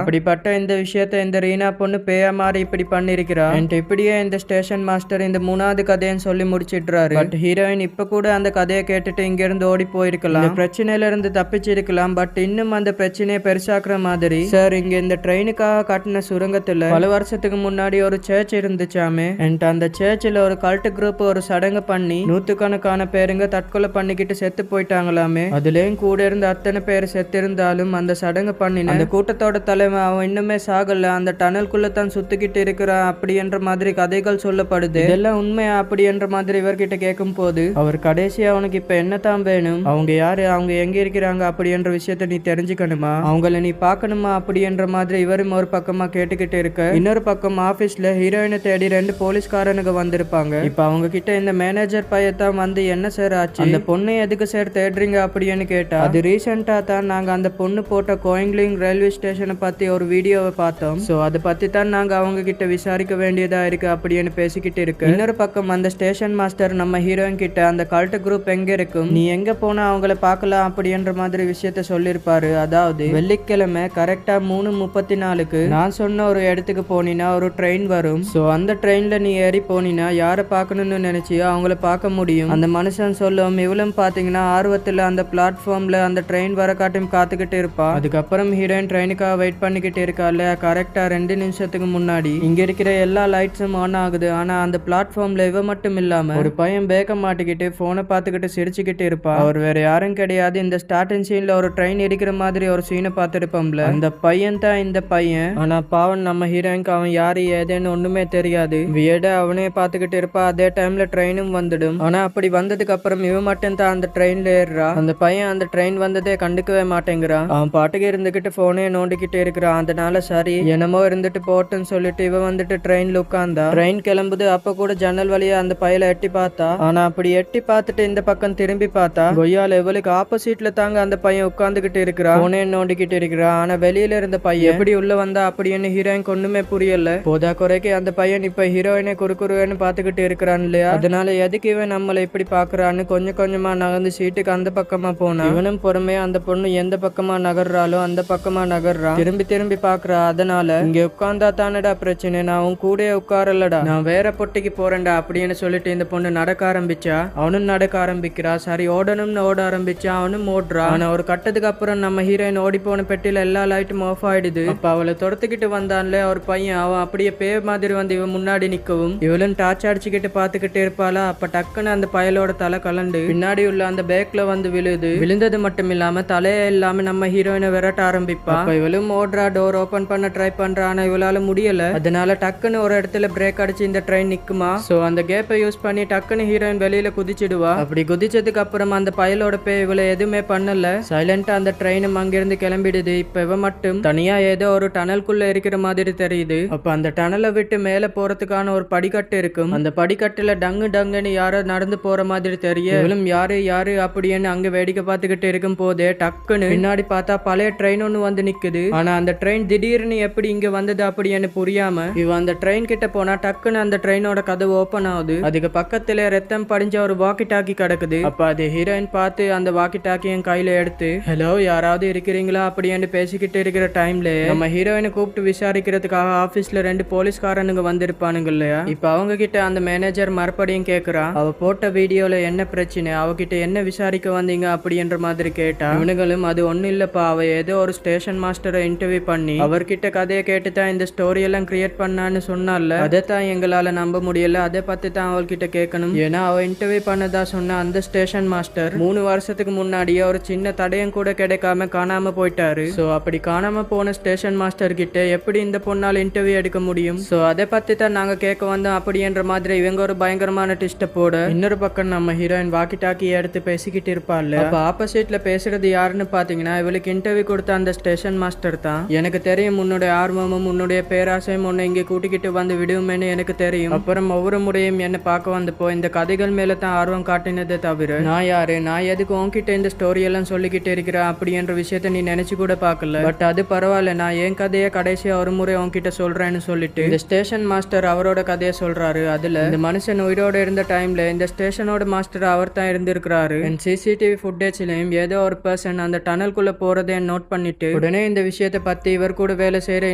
அப்படிப்பட்ட இந்த விஷயத்த இந்த ரீனா பொண்ணு பேயா மாறி இப்படி பண்ணிருக்கிறா. இப்படியே இந்த ஸ்டேஷன் மாஸ்டர் இந்த 3வது கதைன்னு சொல்லி முடிச்சிடுறாரு. பட் ஹீரோயின் இப்ப கூட அந்த கதையை கேட்டுட்டு இங்க இருந்து ஓடி போயிருக்கலாம், பிரச்சனையில இருந்து தப்பிச்சிருக்கலாம். பட் இன்னும் அந்த பிரச்சனையை பெருசாக்குற மாதிரி சார் இங்க இந்த ட்ரெயினுக்காக கட்டின சுரங்கத்துல பல வருஷத்துக்கு முன்னாடி ஒரு சர்ச் இருந்துச்சாமே, அந்த சர்ச்சில் ஒரு கல்ட் குரூப் ஒரு சடங்கு பண்ணி நூத்துக்கணக்கான பேருங்க தற்கொலை பண்ணிக்கிட்டு செத்து போயிட்டாங்களாமே. அதுலயும் கூட இருந்த அத்தனை பேர் செத்து இருந்தாலும் அந்த சடங்கு பண்ணின அந்த கூட்டத்தோட தலைவன் அவன் இன்னுமே சாகல, அந்த டனல்குள்ள தான் சுத்திக்கிட்டு இருக்கிறான் அப்படி என்ற மாதிரி கதைகள் சொல்லப்படுது. இதெல்லாம் உண்மையா அப்படி என்ற மாதிரி இவர்கிட்ட கேட்கும் போது அவர் கடைசியா அவனுக்கு இப்ப என்னதான் வேணும், அவங்க யாரு, அவங்க எங்க இருக்கிறாங்க அப்படி என்ற விஷயத்த நீ தெரிஞ்சுக்கணுமா, அவங்கள நீ பாக்கணுமா அப்படி என்ற மாதிரி இவரும் ஒரு பக்கமா கேட்டுக்கிட்டு இருக்க, இன்னொரு பக்கம் ஆபீஸ்ல ஹீரோயினை தேடி 2 போலீஸ்காரனுங்க வந்திருப்பாங்க. இப்ப அவங்க கிட்ட இந்த மேனேஜர் பையத்தான் வந்து என்ன சார் ஆச்சு, அந்த பொண்ணை எதுக்கு சார் தேடுறீங்க அப்படின்னு கேட்டா, அது ரீசெண்டா தான் நாங்க அந்த பொண்ணு போட்ட கோயிங்லிங் ரயில்வே ஸ்டேஷனை பத்தி ஒரு வீடியோவை பார்த்தோம். சோ அதை பத்தி தான் நாங்க அவங்க கிட்ட விசாரிக்க வேண்டியதா இருக்கு அப்படின்னு பேசிக்கிட்டு இருக்கு. இன்னொரு பக்கம் அந்த ஸ்டேஷன் மாஸ்டர் நம்ம ஹீரோயின் கிட்ட அந்த கல்ட் குரூப் எங்க இருக்கும், நீ எங்க போனா அவங்கள பார்க்கலாம் அப்படின்ற மாதிரி விஷயத்த சொல்லிருப்பாரு. அதாவது வெள்ளிக்கிழமை கரெக்டா 3:34க்கு நான் சொன்ன ஒரு இடத்துக்கு போனீங்கன்னா ஒரு ட்ரெயின் வரும். சோ அந்த ட்ரெயின்ல நீ ஏறி போனீங்கன்னா யாரை பார்க்கணும்னு நினைச்சியோ அவங்கள பார்க்க முடியும். அந்த மனுஷன் சொல்லும். இவளும் பாத்தீங்கன்னா ஆர்வத்துல அந்த பிளாட்ஃபார்ம்ல அந்த ட்ரெயின் வர காட்டும் காத்துக்கிட்டு இருப்பா. அதுக்கப்புறம் ஹீரோயின் ட்ரெயினுக்காக வெயிட் பண்ணிக்கிட்டு இருக்கா இல்லையா, கரெக்டா 2 நிமிஷத்துக்கு முன்னாடி இங்க இருக்கிற எல்லா லைட்ஸும் ஆன் ஆகுது. ஆனா அந்த பிளாட்ஃபார்ம்ல இவ மட்டும் இல்லாம ஒரு பையன் பேக்க மாட்டிக்கிட்டு போனை பார்த்துக்கிட்டு சிரிச்சுக்கிட்டு இருப்பா. அவர் வேற யாரும் கிடையாது, இந்த ஸ்டார்டிங் சீன்ல ஒரு ட்ரெயின் இருக்கிற மாதிரி ஒரு சீனை பார்த்துருப்போம்ல, அந்த பையன் தான் இந்த பையன். ஆனா பாவன் நம்ம ஹீரோயினுக்கு அவன் யாரு ஏதேன்னு ஒண்ணுமே தெரியாது. வியட அவனே பார்த்துக்கிட்டு இருப்பா. அதே டைம்ல ட்ரெயினும் வந்துடும். ஆனா அப்படி வந்ததுக்கு அப்புறம் இவன் மட்டும் தான் அந்த ட்ரெயின்ல ஏறுறா. அந்த பையன் அந்த ட்ரெயின் வந்ததே கண்டுக்கவே மாட்டேங்கிறான். அவன் பாட்டுக்கு இருந்துகிட்டு போனே நோண்டிக்கிட்டு இருக்கிறான். அதனால சரி என்னமோ இருந்துட்டு போட்டுன்னு சொல்லிட்டு இவன் வந்துட்டு ட்ரெயின்ல உட்கார்ந்தா. ட்ரெயின் கிளம்புது. அப்ப கூட ஜன்னல் வழியா அந்த பையல எட்டி பார்த்தா. ஆனா அப்படி எட்டி பார்த்துட்டு இந்த பக்கம் திரும்பி பார்த்தா கொய்யால இவளுக்கு ஆப்போசிட்ல தாங்க அந்த பையன் உட்கார்ந்துகிட்டு இருக்கிறான், போனே நோண்டிக்கிட்டு இருக்கிறான். ஆனா வெளியில இருந்த பையன் எப்படி உள்ள வந்தா அப்படின்னு ஹீரோயின் ஒண்ணுமே புரியல. போதா குறைக்கு அந்த பையன் இப்ப ஹீரோயினை குறுக்குறுன்னு பாத்துக்கிட்டு இருக்கிறான் இல்லையா, அதனால எதுக்கு இவன் நம்மளை இப்படி பாக்குறான்னு கொஞ்சம் கொஞ்சமா நகர்ந்து சீட்டுக்கு அந்த பக்கமா போனா. இவனும் பொறுமையா அந்த பொண்ணு எந்த பக்கமா நகர்றாலோ அந்த பக்கமா நகர்றான். திரும்பி திரும்பி பாக்குறா. அதனால இங்க உட்கார்ந்தா தானடா பிரச்சனை, நான் உன் கூட உட்காரலடா, நான் வேற பொட்டிக்கு போறேன்டா அப்படின்னு சொல்லிட்டு இந்த பொண்ணு நடக்க ஆரம்பிச்சா. அவனும் நடக்க ஆரம்பிக்கிறா. சரி ஓடணும்னு ஓட ஆரம்பிச்சா. அவனும் ஓடுறா. ஆனா ஒரு கட்டத்துக்கு அப்புறம் நம்ம ஹீரோயின் ஓடி போன பெட்டியில எல்லா லைட்டும் ஆஃப் ஆயிடுது. அப்ப அவளை துரத்துக்கிட்டு வந்தான்ல ஒரு பையன், அவன் அப்படியே பே மாதிரி வந்து இவன் முன்னாடி நிக்கவும் இவளும் டார்ச் அடிச்சுக்கிட்டு பாத்துக்கிட்டு இருப்பாளா. அப்ப டக்குன்னு அந்த பயலோட தலை கலண்டு பின்னாடி உள்ள அந்த பேக்ல வந்து விழுது. விழுந்தது மட்டும் இல்லாம தலையே இல்லாம நம்ம ஹீரோயினை விரட்ட ஆரம்பிப்பா. அப்ப இவளும் ஓடுறா. டோர் ஓபன் பண்ண ட்ரை பண்றா. ஆனா இவளால முடியல. அதனால டக்குன்னு ஒரு இடத்துல பிரேக் அடிச்சு இந்த ட்ரெயின் நிக்குமா. சோ அந்த கேப்பை யூஸ் பண்ணி டக்குன்னு ஹீரோயின் வெளியில குதிச்சிடுவா. அப்படி குதிச்சதுக்கு அப்புறம் அந்த பயலோட பே இவளை எதுவுமே பண்ணல. சைலண்டா அந்த ட்ரெயினும் அங்கிருந்து கிளம்பிடுது. இப்ப இவ மட்டும் தனியா ஏதோ ஒரு டனல்குள்ள இருக்கிற மாதிரி தெரியுது. அப்ப அந்த டனலை விட்டு மேல போறதுக்கான ஒரு படிக்கட்டு இருக்கும். அந்த படிக்கட்டுல டங்கு டங்குன்னு யாரோ நடந்து போற மாதிரி தெரியும். இவளும் யாரு யாரு அப்படின்னு அங்க வேடிக்கை பார்த்துக்கிட்டு இருக்கும் போதே டக்குன்னு பின்னாடி பார்த்தா பழைய ட்ரெயின் ஒண்ணு வந்து நிக்குது. ஆனா அந்த ட்ரெயின் திடீர்னு எப்படி இங்க வந்தது அப்படின்னு புரியாம இவ அந்த ட்ரெயின் கிட்ட போனா டக்குன்னு அந்த ட்ரெயினோட கதவு ஓபன் ஆகுது. அதுக்கு பக்கத்துல ரத்தம் படிஞ்ச ஒரு வாக்கி டாக்கி கிடக்குது. அப்ப அது ஹீரோயின் பார்த்து அந்த வாக்கி டாக்கியும் கையில எடுத்து ஹலோ யாராவது இருக்கிறீங்களா அப்படின்னு பேசிக்கிட்டு இருக்கிற டைம்ல நம்ம ஹீரோயினை கூப்பிட்டு விசாரிக்கிறதுக்காக ஆபீஸ்ல 2 போலீஸ்காரனுங்க வந்திருப்பானுங்க இல்லையா. இப்ப அவங்க கிட்ட அந்த மேனேஜர் மறுபடியும் கேக்குறான், அவ போட்ட வீடியோல என்ன பிரச்சனை, அவகிட்ட என்ன விசாரிக்க வந்தீங்க அப்படின்ற மாதிரி கேட்டா. இவனுங்களும் அது ஒண்ணு இல்லப்பா, அவ ஏதோ ஒரு ஸ்டேஷன் மாஸ்டரை இன்டர்வியூ பண்ணி அவர்கிட்ட கதையை கேட்டுதான் இந்த ஸ்டோரி எல்லாம் கிரியேட் பண்ணான்னு சொன்னால, அதைத்தான் எங்களால நம்ப முடியல, அதை பத்தி தான் அவள்கிட்ட கேட்கணும். ஏன்னா அவ இன்டர்வியூ பண்ணதா சொன்ன அந்த ஸ்டேஷன் மாஸ்டர் 3 வருஷத்துக்கு முன்னாடியே ஒரு சின்ன தடயம் கூட கிடைக்காம காணாம போயிட்டாரு. சோ அப்படி காணாம போன ஸ்டேஷன் மாஸ்டர் கிட்ட எப்படி இந்த பொண்ணால் இன்டர்வியூ எடுக்க முடியும். சோ அதை பத்தி தான் நாங்க கேட்க வந்தோம் அப்படின்ற மாதிரி இவங்க ஒரு பயங்கரமான டிஸ்ட போட, இன்னொரு பக்கம் நம்ம ஹீரோயின் வாக்கி டாக்கி எடுத்து பேசிக்கிட்டு இருப்பாள். அப்ப ஆப்போசிட்ல பேசுறது யாருன்னு பாத்தீங்கன்னா இவளுக்கு இன்டர்வியூ கொடுத்த அந்த ஸ்டேஷன் மாஸ்டர் தான். எனக்கு தெரியும் உன்னுடைய ஆர்வமும் உன்னுடைய பேராசையும் உன்னை இங்க கூட்டிக்கிட்டு வந்து விடுவோமேன்னு எனக்கு தெரியும். அப்புறம் ஒவ்வொரு முறையும் என்ன பார்க்க வந்தப்போ இந்த கதைகள் மேல தான் ஆர்வம் காட்டினதே தவிர நான் யாரு, நான் எதுக்கு உன்கிட்ட இந்த ஸ்டோரி எல்லாம் சொல்லிக்கிட்டு இருக்கிறேன் அப்படின்ற விஷயத்த நீ நினைச்சு கூட பார்க்கல. பட் அது பரவாயில்ல, நான் என் கதையை கடைசியா ஒரு முறை உன்கிட்ட சொல்றேன்னு சொல்லிட்டு இந்த ஸ்டேஷன் மாஸ்டர் அவரோட கதையை சொல்றாரு. அதுல இந்த மனுஷன் உயிரோட இருந்த டைம்ல இந்த ஸ்டேஷனோட மாஸ்டர் அவர் தான் இருந்திருக்கிறாரு. சிசிடிவி ஃபுட்டேஜ்லயும் ஏதோ ஒரு பர்சன் அந்த டனல்குள்ள போறதை நோட் பண்ணிட்டு உடனே இந்த விஷயத்தை பத்தி இவர் கூட வேலை செய்யற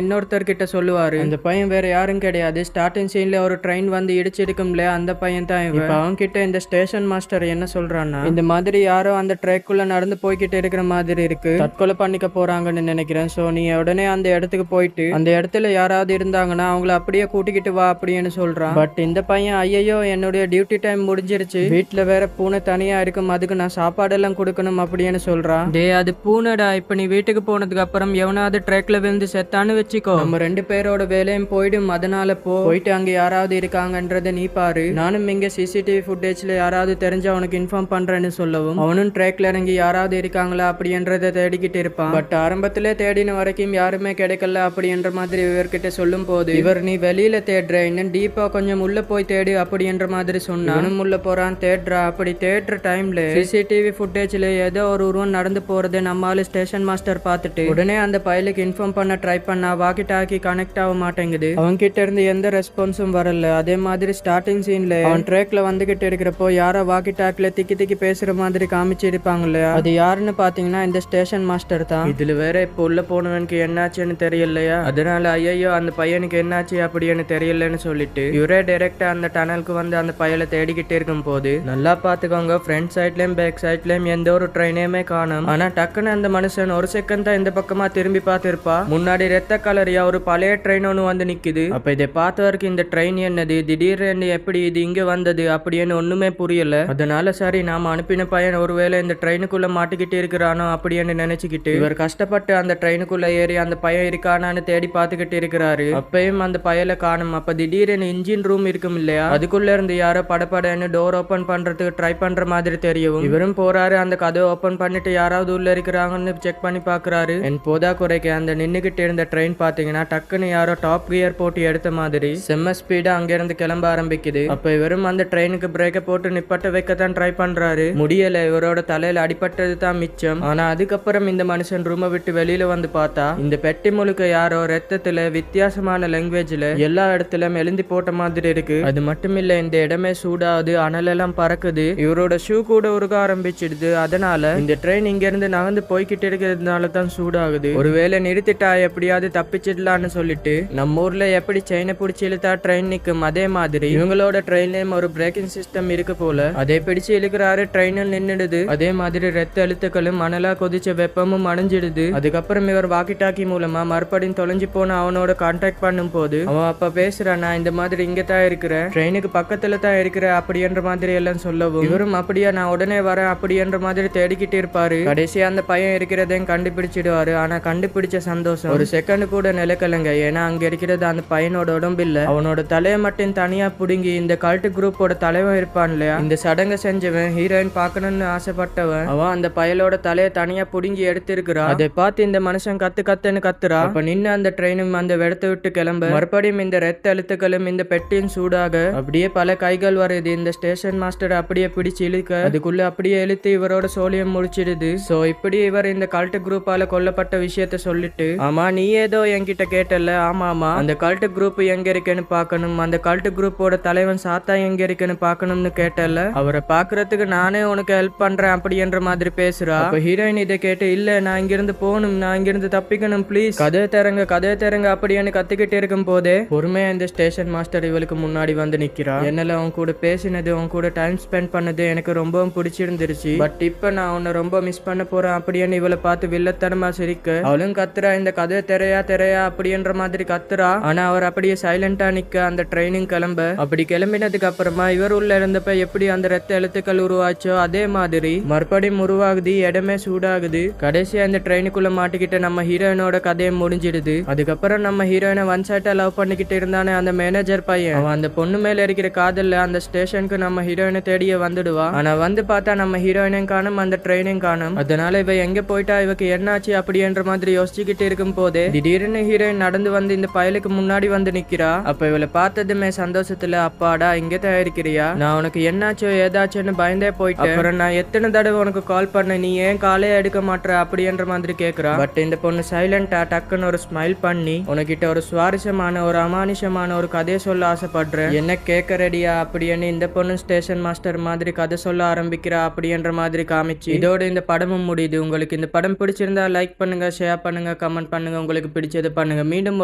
இன்னொருத்தர் கிட்ட சொல்லுவாரு. அந்த பையன் வேற யாரும் கிடையாது, ஸ்டார்டிங் சீன்ல ஒரு ட்ரெயின் வந்து இடிச்சிருக்கும்ல அந்த பையன் தான் இவன். அவங்க கிட்ட இந்த ஸ்டேஷன் மாஸ்டர் என்ன சொல்றான்னா, இந்த மாதிரி யாரோ அந்த ட்ரெக்குள்ள நடந்து போய்கிட்டு இருக்கிற மாதிரி இருக்கு, தற்கொலை பண்ணிக்க போறாங்கன்னு நினைக்கிறேன். சோ நீ உடனே அந்த இடத்துக்கு போயிட்டு அந்த இடத்துல யாராவது இருந்தாங்கன்னா அவங்கள அப்படியே கூட்டிக்கிட்டு வா அப்படின்னு சொல்றான். பட் இந்த பையன் ஐயோ என்னுடைய டியூட்டி டைம் டைம் முடிஞ்சிருச்சு, வீட்டுல வேற பூனை தனியா இருக்கும், அதுக்கு நான் சாப்பாடெல்லாம் கொடுக்கணும் அப்படின்னு சொல்றான். டே அது பூனைடா, இப்ப நீ வீட்டுக்கு போனதுக்கு அப்புறம் எவனாவது ட்ராக்ல விழுந்து செத்தான்னு வச்சுக்கோ, நம்ம 2 பேரோட வேலையும் போயிடும். அதனால போயிட்டு அங்க யாராவது இருக்காங்கன்றத நீ பாரு, நானும் இங்க சிசிடிவி ஃபுட்டேஜ்ல யாராவது தெரிஞ்சா உனக்கு இன்ஃபார்ம் பண்றேன்னு சொல்லவும் அவனும் ட்ராக்ல இறங்கி யாராவது இருக்காங்களா அப்படின்றத தேடிக்கிட்டு இருப்பான். பட் ஆரம்பத்திலே தேடின வரைக்கும் யாருமே கிடைக்கல அப்படின்ற மாதிரி இவர்கிட்ட சொல்லும் போது இவர் நீ வெளியில தேடுற, இன்னும் டீப்பா கொஞ்சம் உள்ள போய் தேடு அப்படின்ற மாதிரி சொன்னானும். உள்ள போறான், தேடுறா. அப்படி தேடுற டைம்ல சிசிடிவி ஃபுட்டேஜ்ல ஏதோ ஒரு உருவம் நடந்து போறது நம்மால ஸ்டேஷன் மாஸ்டர் பார்த்துட்டு உடனே அந்த பயலுக்கு இன்ஃபார்ம் பண்ண ட்ரை பண்ணா வாக்கி டாக்கி கனெக்ட் ஆக மாட்டேங்குது. அவங்க கிட்ட இருந்து எந்த ரெஸ்பான்ஸும் வரல. அதே மாதிரி ஸ்டார்டிங் சீன்ல அவன் ட்ராக்ல வந்துகிட்டு இருக்கிறப்போ யாரோ வாக்கி டாக்ல திக்கி திக்கி பேசுற மாதிரி காமிச்சு இருப்பாங்க இல்லையா, அது யாருன்னு பாத்தீங்கன்னா இந்த ஸ்டேஷன் மாஸ்டர் தான். இதுல வேற இப்ப உள்ள போனவனுக்கு என்னாச்சுன்னு தெரியலையா, அதனால ஐயோ அந்த பையனுக்கு என்னாச்சு அப்படின்னு தெரியலன்னு சொல்லிட்டு இவரே டைரக்டா அந்த டனலுக்கு வந்து அந்த பயலை தேடிக்கிட்டு இருக்கும் போது நல்லா பாத்துக்கோங்க, ஃப்ரண்ட் சைட்லயும் பேக் சைட்லயும் எந்த ஒரு ட்ரெயினையுமே காணும். ஆனா டக்குன்னு அந்த மனுஷன் ஒரு செகண்ட் தான் இந்த பக்கமா திரும்பி பார்த்திருப்பா, முன்னாடி ரெத்த கலரியா ஒரு பழைய ட்ரெயின் ஒன்று வந்து நிக்குது. அப்ப இதை பார்த்தவருக்கு இந்த ட்ரெயின் என்னது, திடீர்னு எப்படி இது இங்க வந்தது அப்படின்னு ஒண்ணுமே புரியல. அதனால சரி நாம அனுப்பின பையன் ஒருவேளை இந்த ட்ரெயினுக்குள்ள மாட்டிக்கிட்டு இருக்கிறானோ அப்படின்னு நினைச்சுக்கிட்டு இவர் கஷ்டப்பட்டு அந்த ட்ரெயினுக்குள்ள ஏறி அந்த பையன் இருக்கானான்னு தேடி பார்த்துக்கிட்டு இருக்கிறாரு. அப்பயும் அந்த பயலை காணும். அப்ப திடீர்னு இன்ஜின் ரூம் இருக்கும் இல்லையா, அதுக்குள்ள இருந்து யாரோ படப்படன்னு டோர் ஓபன் பண்றதுக்கு ட்ரை பண்ற மாதிரி தெரியவும் இவரும் போறாரு. அந்த கதை ஓபன் பண்ணிட்டு யாராவது உள்ள இருக்கிறாங்கன்னு செக் பண்ணி பாக்குறாரு. என் போதா குறைக்க அந்த நின்னுகிட்டு இருந்த ட்ரெயின் பாத்தீங்கன்னா டக்குன்னு யாரோ டாப் கியர் போட்டு எடுத்த மாதிரி செம்ம ஸ்பீடா அங்க இருந்து கிளம்ப ஆரம்பிக்குது. அப்ப இவரும் அந்த ட்ரெயினுக்கு பிரேக்க போட்டு நிப்பட்ட வைக்கத்தான் ட்ரை பண்றாரு. முடியல, இவரோட தலையில அடிபட்டது தான் மிச்சம். ஆனா அதுக்கப்புறம் இந்த மனுஷன் ரூமை விட்டு வெளியில வந்து பார்த்தா இந்த பெட்டி முழுக்க யாரோ ரத்தத்துல வித்தியாசமான லாங்குவேஜ்ல எல்லா இடத்துலயும் எழுந்தி போட்ட மாதிரி இருக்கு. அது மட்டும் இல்ல, இந்த இடமே சூடாது, அனல் எல்லாம் பறக்குது, இவரோட ஷூ கூட உருக ஆரம்பிச்சிடுது. அதனால இந்த ட்ரெயின் இங்க இருந்து நகர்ந்து போய்கிட்டு இருக்கிறதுனால தான் சூடாகுது. ஒருவேளை நிறுத்திட்டா எப்படியாவது தப்பிச்சிடலான்னு சொல்லிட்டு நம்ம ஊர்ல எப்படி செயினை பிடிச்சி இழுத்தா ட்ரெயின் நிக்கும், அதே மாதிரி இவங்களோட ட்ரெயின்லயும் ஒரு பிரேக்கிங் சிஸ்டம் இருக்கு போல. அதை பிடிச்சு இழுக்கிறாரு, ட்ரெயினில் நின்னுடுது. அதே மாதிரி ரத்த அழுத்துக்களும் மணலா கொதிச்ச வெப்பமும் அணைஞ்சிடுது. அதுக்கப்புறம் இவர் வாக்கி டாக்கி மூலமா மறுபடியும் தொலைஞ்சு போன அவனோட கான்டாக்ட் பண்ணும் போது அவன் அப்ப பேசுறான், நான் இந்த மாதிரி இங்க தான் இருக்கிறேன், ட்ரெயினுக்கு பக்கத்துல தான் இருக்கிறேன் அப்படின்ற மாதிரி எல்லாம் சொல்லவும் இவரும் அப்படியா நான் உடனே வரேன் அப்படின்ற மாதிரி தேடிக்கிட்டு இருப்பாரு. கடைசியா அந்த பையன் இருக்கிறதையும் கண்டுபிடிச்சிடுவாரு. ஆனா கண்டுபிடிச்ச சந்தோஷம் ஒரு செகண்ட் கூட நிலைக்கலங்க. ஏன்னா அங்க இருக்கிறது அந்த பையனோட உடம்பு இல்ல, அவனோட தலையை மட்டும் தனியா புடுங்கி இந்த கல்ட் குரூப்போட தலைவன் இருப்பான் இல்லையா, இந்த சடங்கை செஞ்சவன் ஹீரோயின் பார்க்கணும்னு ஆசைப்பட்டவன், அவன் அந்த பயலோட தலையை தனியா புடுங்கி எடுத்திருக்கிறான். அதை பார்த்து இந்த மனுஷன் கத்துன்னு கத்துறா. அப்ப நின்று அந்த ட்ரெயினும் அந்த இடத்தை விட்டு கிளம்ப மறுபடியும் இந்த ரத்த அழுத்துக்களும் இந்த பெட்டியும் சூடாக அப்படியே பல கைகள் வருது. இந்த ஸ்டேஷன் மாஸ்டர் அப்படியே பிடிச்சு இழுக்க அதுக்குள்ள அப்படியே இழுத்து இவரோட சோழியம் முடிச்சிடுது. சோ இப்படி இவர் இந்த கல்ட் குரூப்பால கொல்லப்பட்ட விஷயத்த சொல்லிட்டு, ஆமா நீ ஏதோ என்கிட்ட கேட்டல, ஆமா அந்த கல்ட் குரூப் எங்க இருக்குன்னு பாக்கணும், அந்த கல்ட் குரூப்போட தலைவன் சாத்தா எங்க இருக்குன்னு பாக்கணும்னு கேட்டல, அவரை பாக்குறதுக்கு நானே உனக்கு ஹெல்ப் பண்றேன் அப்படின்ற மாதிரி பேசுறா. அப்ப ஹீரோயின் இதை கேட்டு, இல்ல நான் இங்கிருந்து போகணும், நான் இங்கிருந்து தப்பிக்கணும், பிளீஸ் கதை தரங்க அப்படின்னு கத்திக்கிட்டு இருக்கும் போதே பொறுமையா இந்த ஸ்டேஷன் மாஸ்டர் இவளுக்கு முன்னாடி வந்து நிக்கிறா. என்னால அவன் கூட பேசினது, அவன் கூட டைம் ஸ்பெண்ட் பண்ணது எனக்கு ரொம்பவும் பிடிச்சிருந்துருச்சு. பட் இப்ப நான் உன்னை ரொம்ப மிஸ் பண்ண போறேன் அப்படின்னு இவளை பார்த்து வில்லத்தனமா சிரிக்க அவளும் கத்துறா, இந்த கதை தெரையா அப்படின்ற மாதிரி கத்துறா. ஆனா அவர் அப்படியே சைலண்டா நிக்க அந்த ட்ரெயினிங் கிளம்ப அப்படி கிளம்பினதுக்கு அப்புறமா இவர் உள்ள இருந்தப்ப எப்படி அந்த ரத்த எழுத்துக்கள் உருவாச்சோ அதே மாதிரி மறுபடியும் உருவாகுது, இடமே சூடாகுது. கடைசியா இந்த ட்ரெயினுக்குள்ள மாட்டிக்கிட்ட நம்ம ஹீரோயினோட கதையை முடிஞ்சிடுது. அதுக்கப்புறம் நம்ம ஹீரோயினை ஒன் சைட்டா லவ் பண்ணிக்கிட்டு இருந்தானே அந்த மேனேஜர் பையன், அவன் அந்த பொண்ணு மேல இருக்கிற காதல்ல அந்த ஸ்டேஷனுக்கு நம்ம ஹீரோயினை தேடிய வந்துடுவா. ஆனா வந்து பார்த்தா நம்ம ஹீரோயினையும் காணும், அந்த ட்ரெயினையும் காணும். அதனால இவ எங்க போயிட்டா, இவக்கு என்னாச்சு அப்படின்ற மாதிரி யோசிச்சுக்கிட்டு இருக்கும் போதே திடீர்னு ஹீரோயின் நடந்து வந்து இந்த பயலுக்கு முன்னாடி வந்து நிக்கிறா. அப்ப இவளை பார்த்ததுமே சந்தோஷத்துல, அப்பாடா இங்க தயாரிக்கிறியா, நான் உனக்கு என்னாச்சோ ஏதாச்சுன்னு பயந்தே போயிட்டேன், அப்புறம் நான் எத்தனை தடவை உனக்கு கால் பண்ண, நீ ஏன் காலே எடுக்க மாட்டற அப்படின்ற மாதிரி கேக்குறா. பட் இந்த பொண்ணு சைலண்டா டக்குன்னு ஒரு ஸ்மைல் பண்ணி, உனக்கிட்ட ஒரு சுவாரஸ்யமான ஒரு அமானுஷமான ஒரு கதையை சொல்ல ஆசைப்படுறேன், என்ன கேட்க ரெடியா அப்படின்னு இந்த பொண்ணு ஸ்டேஷன் மாஸ்டர் மாதிரி கதை சொல்ல ஆரம்பிக்கிறா அப்படின்ற மாதிரி காமிச்சு இதோட இந்த படமும் முடியுது. உங்களுக்கு இந்த படம் பிடிச்சிருந்தா லைக் பண்ணுங்க, ஷேர் பண்ணுங்க, கமெண்ட் பண்ணுங்க, உங்களுக்கு பிடிச்சது பண்ணுங்க. மீண்டும்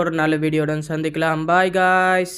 ஒரு நல்ல வீடியோட சந்திக்கலாம். Bye guys.